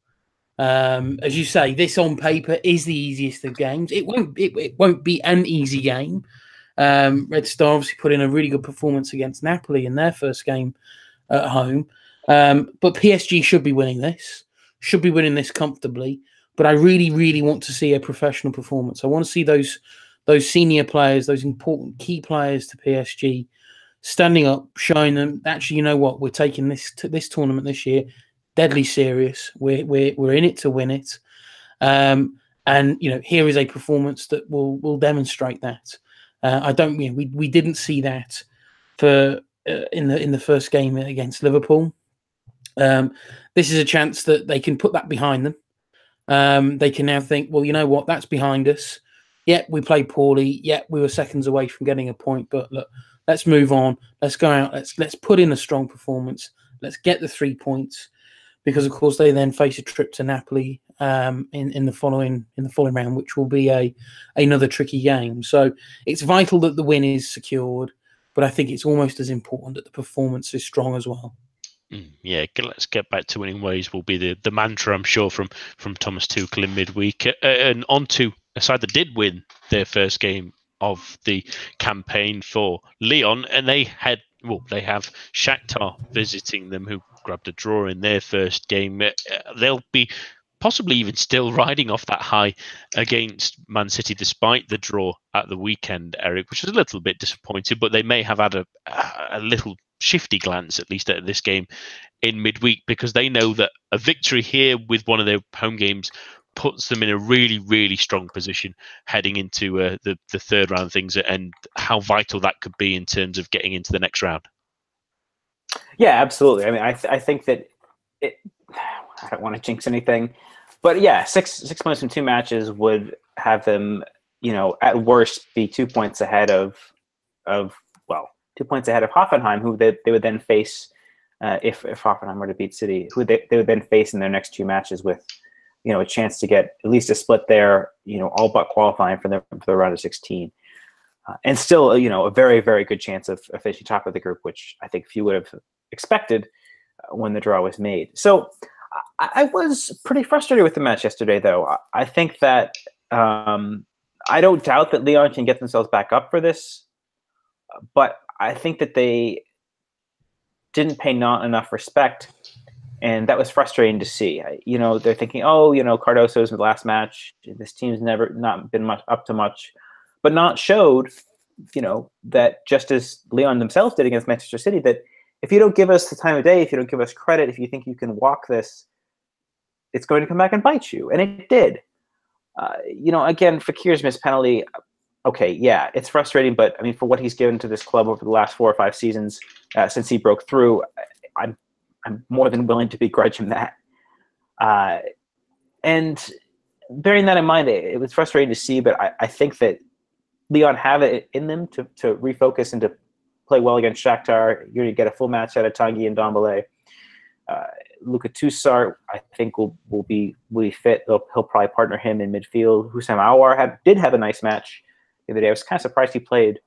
As you say, this on paper is the easiest of games. It won't be an easy game. Red Star obviously put in a really good performance against Napoli in their first game at home. But PSG should be winning this comfortably. But I really, really want to see a professional performance. I want to see those senior players, those important key players to PSG standing up, showing them, actually, you know what, we're taking this tournament this year deadly serious. We're in it to win it. And here is a performance that will demonstrate that. We didn't see that for in the first game against Liverpool. This is a chance that they can put that behind them. They can now think, well, you know what, that's behind us. Yeah, we played poorly. Yeah, we were seconds away from getting a point. But look, let's move on. Let's go out. Let's put in a strong performance. Let's get the 3 points, because of course they then face a trip to Napoli in the following round, which will be another tricky game. So it's vital that the win is secured, but I think it's almost as important that the performance is strong as well. Yeah, let's get back to winning ways will be the mantra, I'm sure, from Thomas Tuchel in midweek. And on to a side that did win their first game of the campaign for Lyon, and they have Shakhtar visiting them, who grabbed a draw in their first game. They'll be possibly even still riding off that high against Man City, despite the draw at the weekend, Eric, which was a little bit disappointing, but they may have had a little shifty glance, at least at this game in midweek, because they know that a victory here with one of their home games puts them in a really, really strong position heading into the third round of things, and how vital that could be in terms of getting into the next round. Yeah, absolutely. I mean, I think that I don't want to jinx anything, but yeah, six points from 2 matches would have them, at worst be 2 points ahead of 2 points ahead of Hoffenheim, who they would then face if Hoffenheim were to beat City, who they would then face in their next 2 matches with, a chance to get at least a split there, all but qualifying for the round of 16. And still, a very, very good chance of finishing top of the group, which I think few would have expected when the draw was made. So I was pretty frustrated with the match yesterday, though. I think that I don't doubt that Lyon can get themselves back up for this, but I think that they didn't pay not enough respect, and that was frustrating to see. They're thinking, Cardoso's the last match. This team's not been much up to much, but not showed, that just as Lyon themselves did against Manchester City, that if you don't give us the time of day, if you don't give us credit, if you think you can walk this, it's going to come back and bite you. And it did. Again, Fekir's missed penalty. Okay, yeah, it's frustrating, but I mean, for what he's given to this club over the last 4 or 5 seasons since he broke through, I'm more than willing to begrudge him that. And bearing that in mind, it was frustrating to see, but I think that Lyon have it in them to refocus and to play well against Shakhtar. You're going to get a full match out of Tanguy and Dembélé. Luka Toussaint, I think, will be fit. He'll probably partner him in midfield. Houssam Aouar did have a nice match the other day. I was kind of surprised he played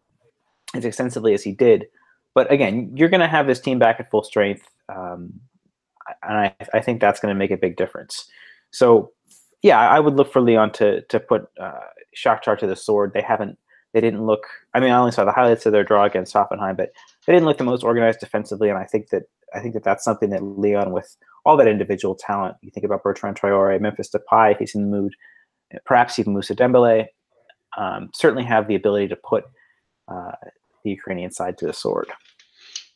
as extensively as he did. But again, you're going to have this team back at full strength, and I think that's going to make a big difference. So, yeah, I would look for Lyon to put Shakhtar to the sword. They didn't look. I mean, I only saw the highlights of their draw against Hoffenheim, but they didn't look the most organized defensively. And I think that that's something that Lyon, with all that individual talent, you think about Bertrand Traore, Memphis Depay, if he's in the mood, perhaps even Moussa Dembélé, certainly have the ability to put the Ukrainian side to the sword.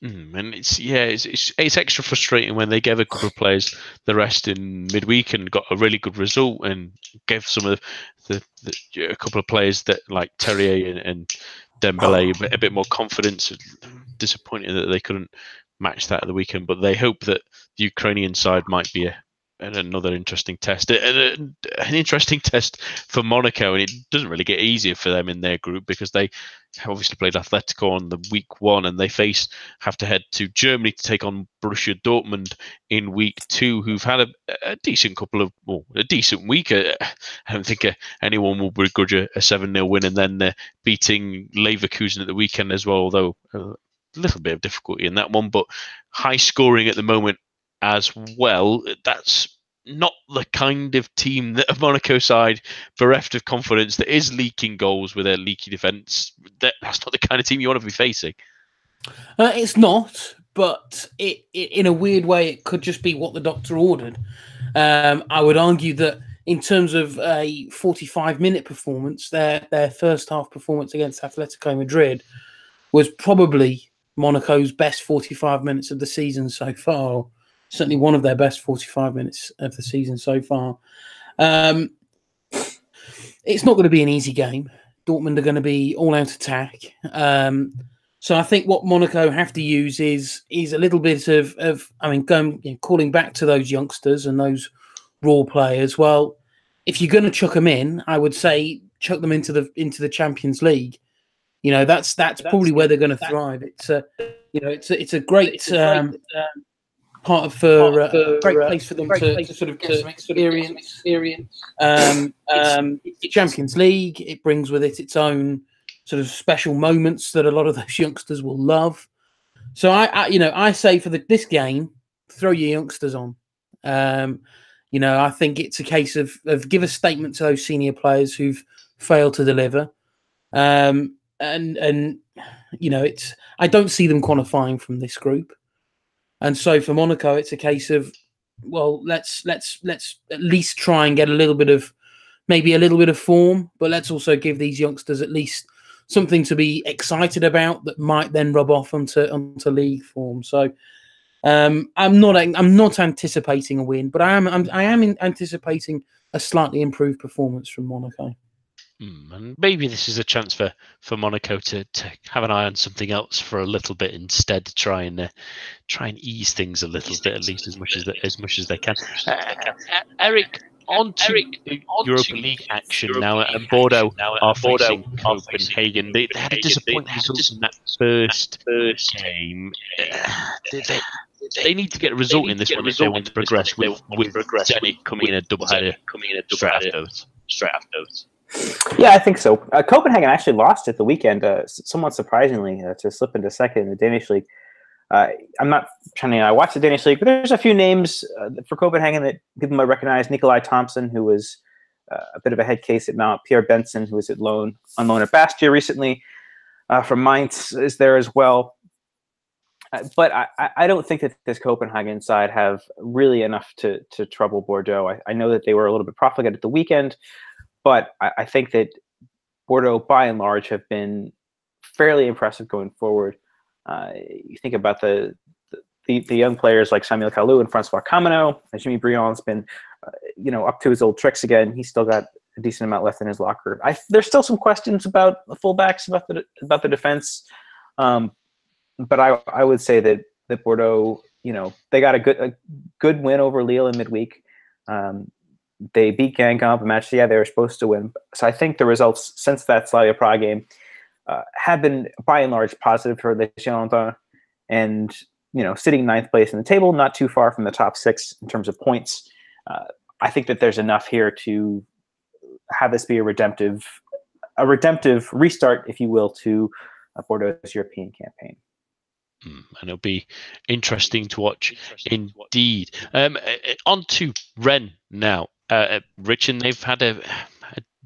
And it's extra frustrating when they gave a couple of players the rest in midweek and got a really good result, and gave some of a couple of players that like Terrier and Dembélé a bit more confidence. Disappointing that they couldn't match that at the weekend, but they hope that the Ukrainian side might be another interesting test, an interesting test for Monaco, and it doesn't really get easier for them in their group because they obviously played Atletico on the week 1, and they have to head to Germany to take on Borussia Dortmund in week 2, who've had a decent decent week. I don't think anyone will begrudge a 7-0 win, and then beating Leverkusen at the weekend as well, although a little bit of difficulty in that one, but high scoring at the moment as well. That's not the kind of team that a Monaco side bereft of confidence that is leaking goals with a leaky defence. That's not the kind of team you want to be facing. It's not, but it in a weird way, it could just be what the doctor ordered. I would argue that in terms of a 45-minute performance, their first half performance against Atletico Madrid was probably Monaco's best 45 minutes of the season so far. Certainly one of their best 45 minutes of the season so far. It's not going to be an easy game. Dortmund are going to be all-out attack. So I think what Monaco have to use is a little bit of calling back to those youngsters and those raw players. Well, if you're going to chuck them in, I would say chuck them into the Champions League. You know, that's probably where they're going to thrive. It's a great part of a great place for them to sort of get some experience. It's Champions League. It brings with it its own sort of special moments that a lot of those youngsters will love. So I say for this game, throw your youngsters on. I think it's a case of give a statement to those senior players who've failed to deliver. I don't see them qualifying from this group. And so for Monaco, it's a case of, well, let's at least try and get a little bit of form, but let's also give these youngsters at least something to be excited about that might then rub off onto league form. So I'm not anticipating a win, but I am anticipating a slightly improved performance from Monaco. And maybe this is a chance for Monaco to have an eye on something else for a little bit instead, to try and ease things a little bit, at least as much as they can. Eric, on to Europa League action now, and Bordeaux are facing Copenhagen. They had a disappointing result in that first game. They need to get a result in this one if they want to progress with Zenit coming in a doubleheader straight afterwards. Yeah, I think so. Copenhagen actually lost at the weekend, somewhat surprisingly, to slip into second in the Danish League. I'm not trying to watch the Danish League, but there's a few names for Copenhagen that people might recognize. Nikolai Thompson, who was a bit of a head case at Mount. Pierre Benson, who was on loan at Bastia recently from Mainz, is there as well. But I don't think that this Copenhagen side have really enough to trouble Bordeaux. I know that they were a little bit profligate at the weekend, but I think that Bordeaux, by and large, have been fairly impressive going forward. You think about the young players like Samuel Kalou and Francois Camino. Jimmy Brion's been, up to his old tricks again. He's still got a decent amount left in his locker. There's still some questions about the fullbacks, about the defense. But I would say that Bordeaux, they got a good win over Lille in midweek. They beat Guingamp, a match, they were supposed to win. So I think the results since that Slavia Prague game have been, by and large, positive for the Girondins. And, sitting ninth place in the table, not too far from the top 6 in terms of points. I think that there's enough here to have this be a redemptive restart, if you will, to Bordeaux's European campaign. And it'll be interesting to watch indeed. On to Rennes now. Rich, and they've had a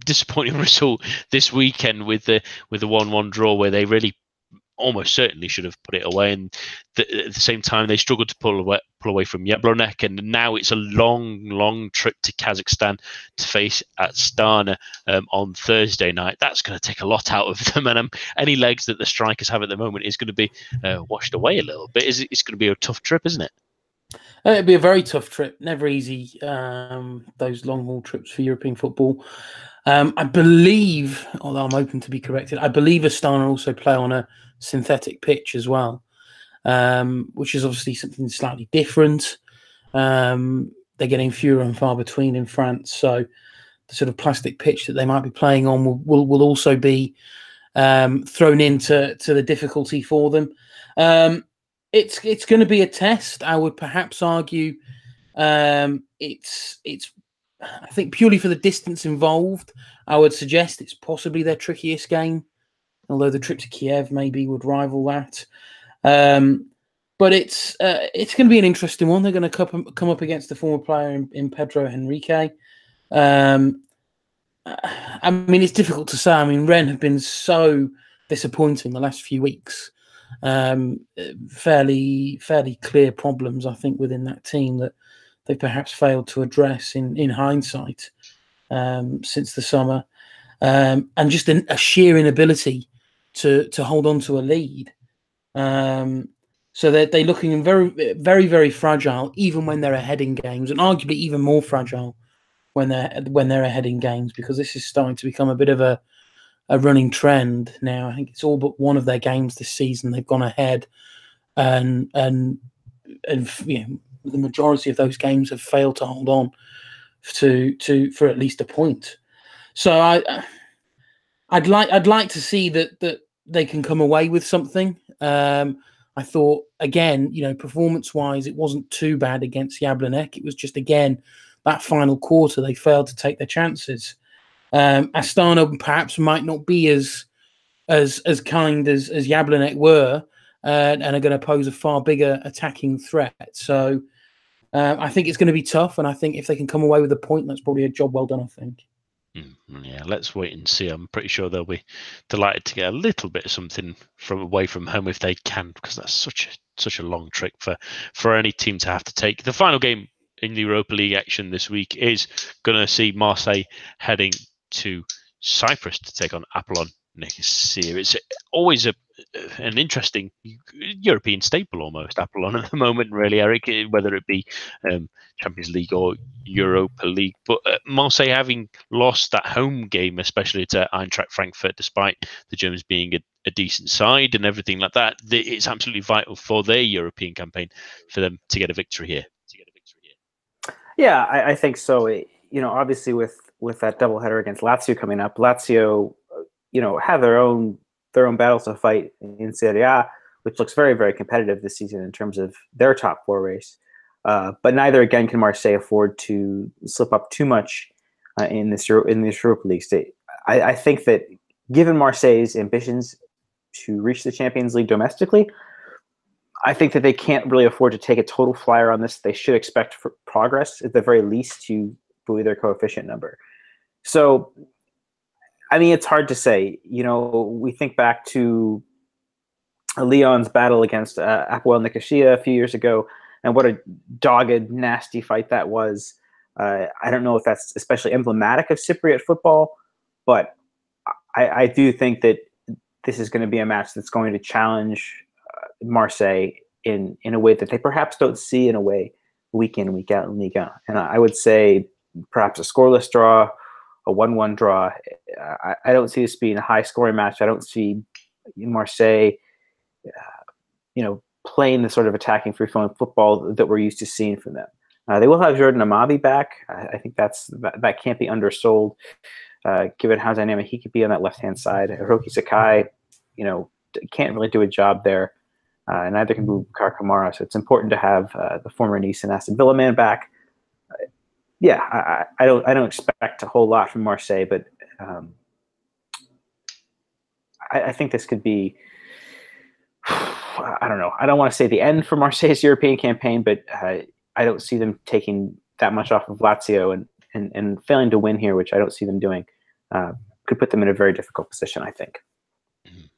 disappointing result this weekend with the 1-1 draw, where they really almost certainly should have put it away, and at the same time they struggled to pull away from Jablonec, and now it's a long trip to Kazakhstan to face Astana on Thursday night. That's going to take a lot out of them, and any legs that the strikers have at the moment is going to be washed away a little bit. It's going to be a tough trip, isn't it? It'd be a very tough trip. Never easy, those long-haul trips for European football. I believe, although I'm open to be corrected, I believe Astana also play on a synthetic pitch as well, which is obviously something slightly different. They're getting fewer and far between in France, so the sort of plastic pitch that they might be playing on will also be thrown into the difficulty for them. It's going to be a test. I would perhaps argue it's I think purely for the distance involved, I would suggest it's possibly their trickiest game, although the trip to Kiev maybe would rival that. But it's going to be an interesting one. They're going to come up against the former player in Pedro Henrique. I mean, it's difficult to say. I mean, Rennes have been so disappointing the last few weeks. Fairly clear problems, I think, within that team that they perhaps failed to address in hindsight since the summer, and just a sheer inability to hold on to a lead. So they're looking very fragile, even when they're ahead in games, and arguably even more fragile when they're ahead in games, because this is starting to become a bit of a running trend now. I think it's all but one of their games this season they've gone ahead, and the majority of those games have failed to hold on for at least a point. So I'd like to see that they can come away with something. I thought, again, performance-wise, it wasn't too bad against Jablonec. It was just, again, that final quarter they failed to take their chances. Astana perhaps might not be as kind as Jablonec were, and are going to pose a far bigger attacking threat. So I think it's going to be tough, and I think if they can come away with a point, that's probably a job well done, I think. Yeah, let's wait and see. I'm pretty sure they'll be delighted to get a little bit of something away from home if they can, because that's such a long trick for any team to have to take. The final game in the Europa League action this week is going to see Marseille heading to Cyprus to take on Apollon Nicosia. It's always an interesting European staple, almost, Apollon at the moment, really, Eric, whether it be Champions League or Europa League. But Marseille having lost that home game, especially to Eintracht Frankfurt, despite the Germans being a decent side and everything like that, it's absolutely vital for their European campaign for them to get a victory here. Yeah, I think so. Obviously with that doubleheader against Lazio coming up, Lazio, have their own battles to fight in Serie A, which looks very, very competitive this season in terms of their top 4 race. But neither, again, can Marseille afford to slip up too much in this Europa League state. I think that given Marseille's ambitions to reach the Champions League domestically, I think that they can't really afford to take a total flyer on this. They should expect progress, at the very least, to buoy their coefficient number. So, I mean, it's hard to say. We think back to Lyon's battle against Apoel Nicosia a few years ago, and what a dogged, nasty fight that was. I don't know if that's especially emblematic of Cypriot football, but I do think that this is going to be a match that's going to challenge Marseille in a way that they perhaps don't see in a way week in, week out in Ligue 1. And I would say perhaps a scoreless draw, a 1-1 draw. I don't see this being a high-scoring match. I don't see Marseille, playing the sort of attacking, free-flowing football that we're used to seeing from them. They will have Jordan Amavi back. I think that can't be undersold, given how dynamic he could be on that left-hand side. Hiroki Sakai, can't really do a job there, and neither can Boubacar Kamara. So it's important to have the former Nice and Aston Villa man back. I don't expect a whole lot from Marseille, but I think this could be. I don't know. I don't want to say the end for Marseille's European campaign, but I don't see them taking that much off of Lazio and failing to win here, which I don't see them doing. Could put them in a very difficult position, I think.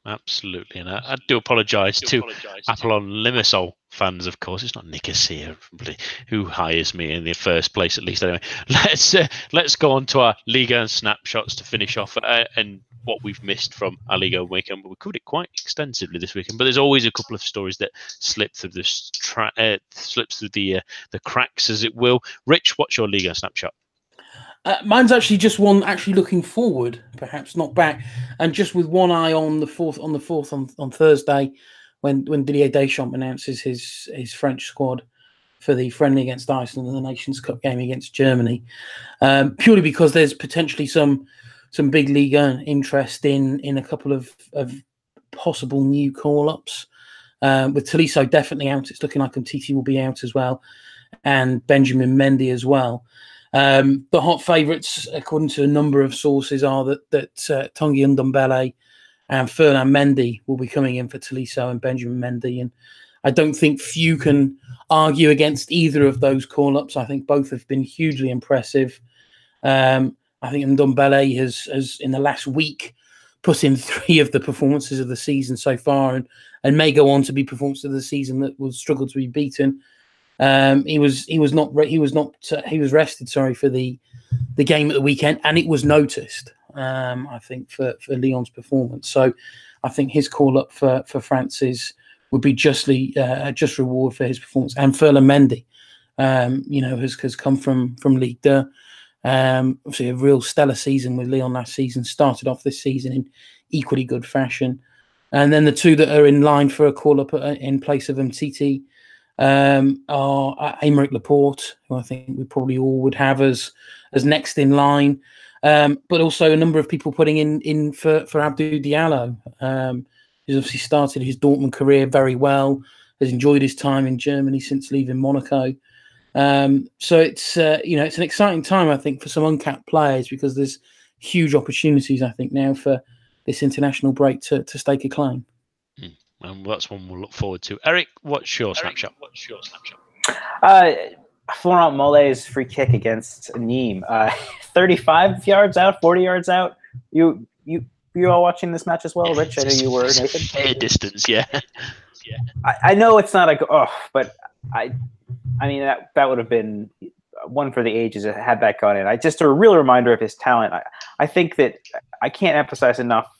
Absolutely, and I do apologise to Apollon Limassol fans, of course. It's not Nicosia who hires me in the first place, at least. Anyway, let's go on to our Ligue 1 snapshots to finish off, and what we've missed from our Ligue 1 weekend. We covered it quite extensively this weekend, but there's always a couple of stories that slip through the cracks, as it will. Rich, what's your Ligue 1 snapshot? Mine's actually just one looking forward, perhaps not back, and just with one eye on the fourth on Thursday, when Didier Deschamps announces his French squad for the friendly against Iceland and the Nations Cup game against Germany, purely because there's potentially some big Ligue 1 interest in a couple of possible new call-ups. With Tolisso definitely out, it's looking like Umtiti will be out as well, and Benjamin Mendy as well. The hot favourites, according to a number of sources, are that Tanguy Ndombele and Ferland Mendy will be coming in for Tolisso and Benjamin Mendy. And I don't think few can argue against either of those call-ups. I think both have been hugely impressive. I think Ndombele has in the last week put in 3 of the performances of the season so far, and may go on to be performances of the season that will struggle to be beaten. He was rested, for the game at the weekend, and it was noticed. I think for Lyon's performance. So I think his call up for France would be just reward for his performance. And Ferland Mendy, has come from Ligue 2. Obviously a real stellar season with Lyon last season. Started off this season in equally good fashion, and then the 2 that are in line for a call up in place of Umtiti are Aymeric Laporte, who I think we probably all would have as next in line, but also a number of people putting in for Abdou Diallo, who's obviously started his Dortmund career very well, has enjoyed his time in Germany since leaving Monaco. So it's it's an exciting time, I think, for some uncapped players, because there's huge opportunities, I think, now for this international break to stake a claim. And that's one we'll look forward to. Eric, what's your snapshot? Florent Mollet's free kick against Nîmes, 35 yards out, 40 yards out. You all watching this match as well, Rich? I know you were, Nathan. Fair distance, yeah. I know it's not but I mean that would have been one for the ages had that gone in. Just a real reminder of his talent. I think that I can't emphasize enough,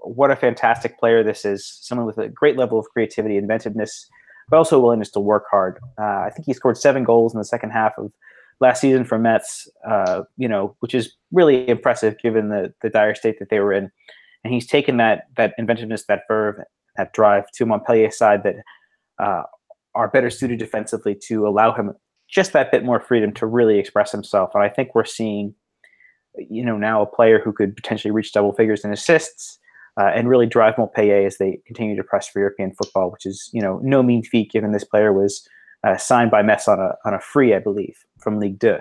what a fantastic player this is. Someone with a great level of creativity, inventiveness, but also willingness to work hard. I think he scored 7 goals in the second half of last season for Metz, which is really impressive given the dire state that they were in. And he's taken that inventiveness, that verve, that drive to Montpellier's side that are better suited defensively to allow him just that bit more freedom to really express himself. And I think we're seeing, now a player who could potentially reach double figures in assists, and really drive Montpellier as they continue to press for European football, which is, no mean feat given this player was signed by Metz on a free, I believe, from Ligue 2.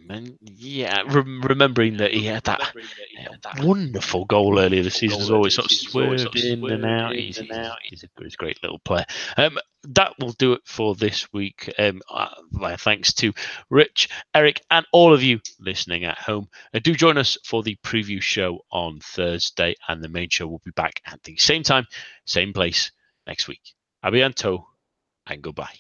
And remembering that he had that wonderful goal earlier this season as always, sort of swerved in and out. He's a great little player. That will do it for this week. My thanks to Rich, Eric, and all of you listening at home. Do join us for the preview show on Thursday, and the main show will be back at the same time, same place next week. A bientôt, and goodbye.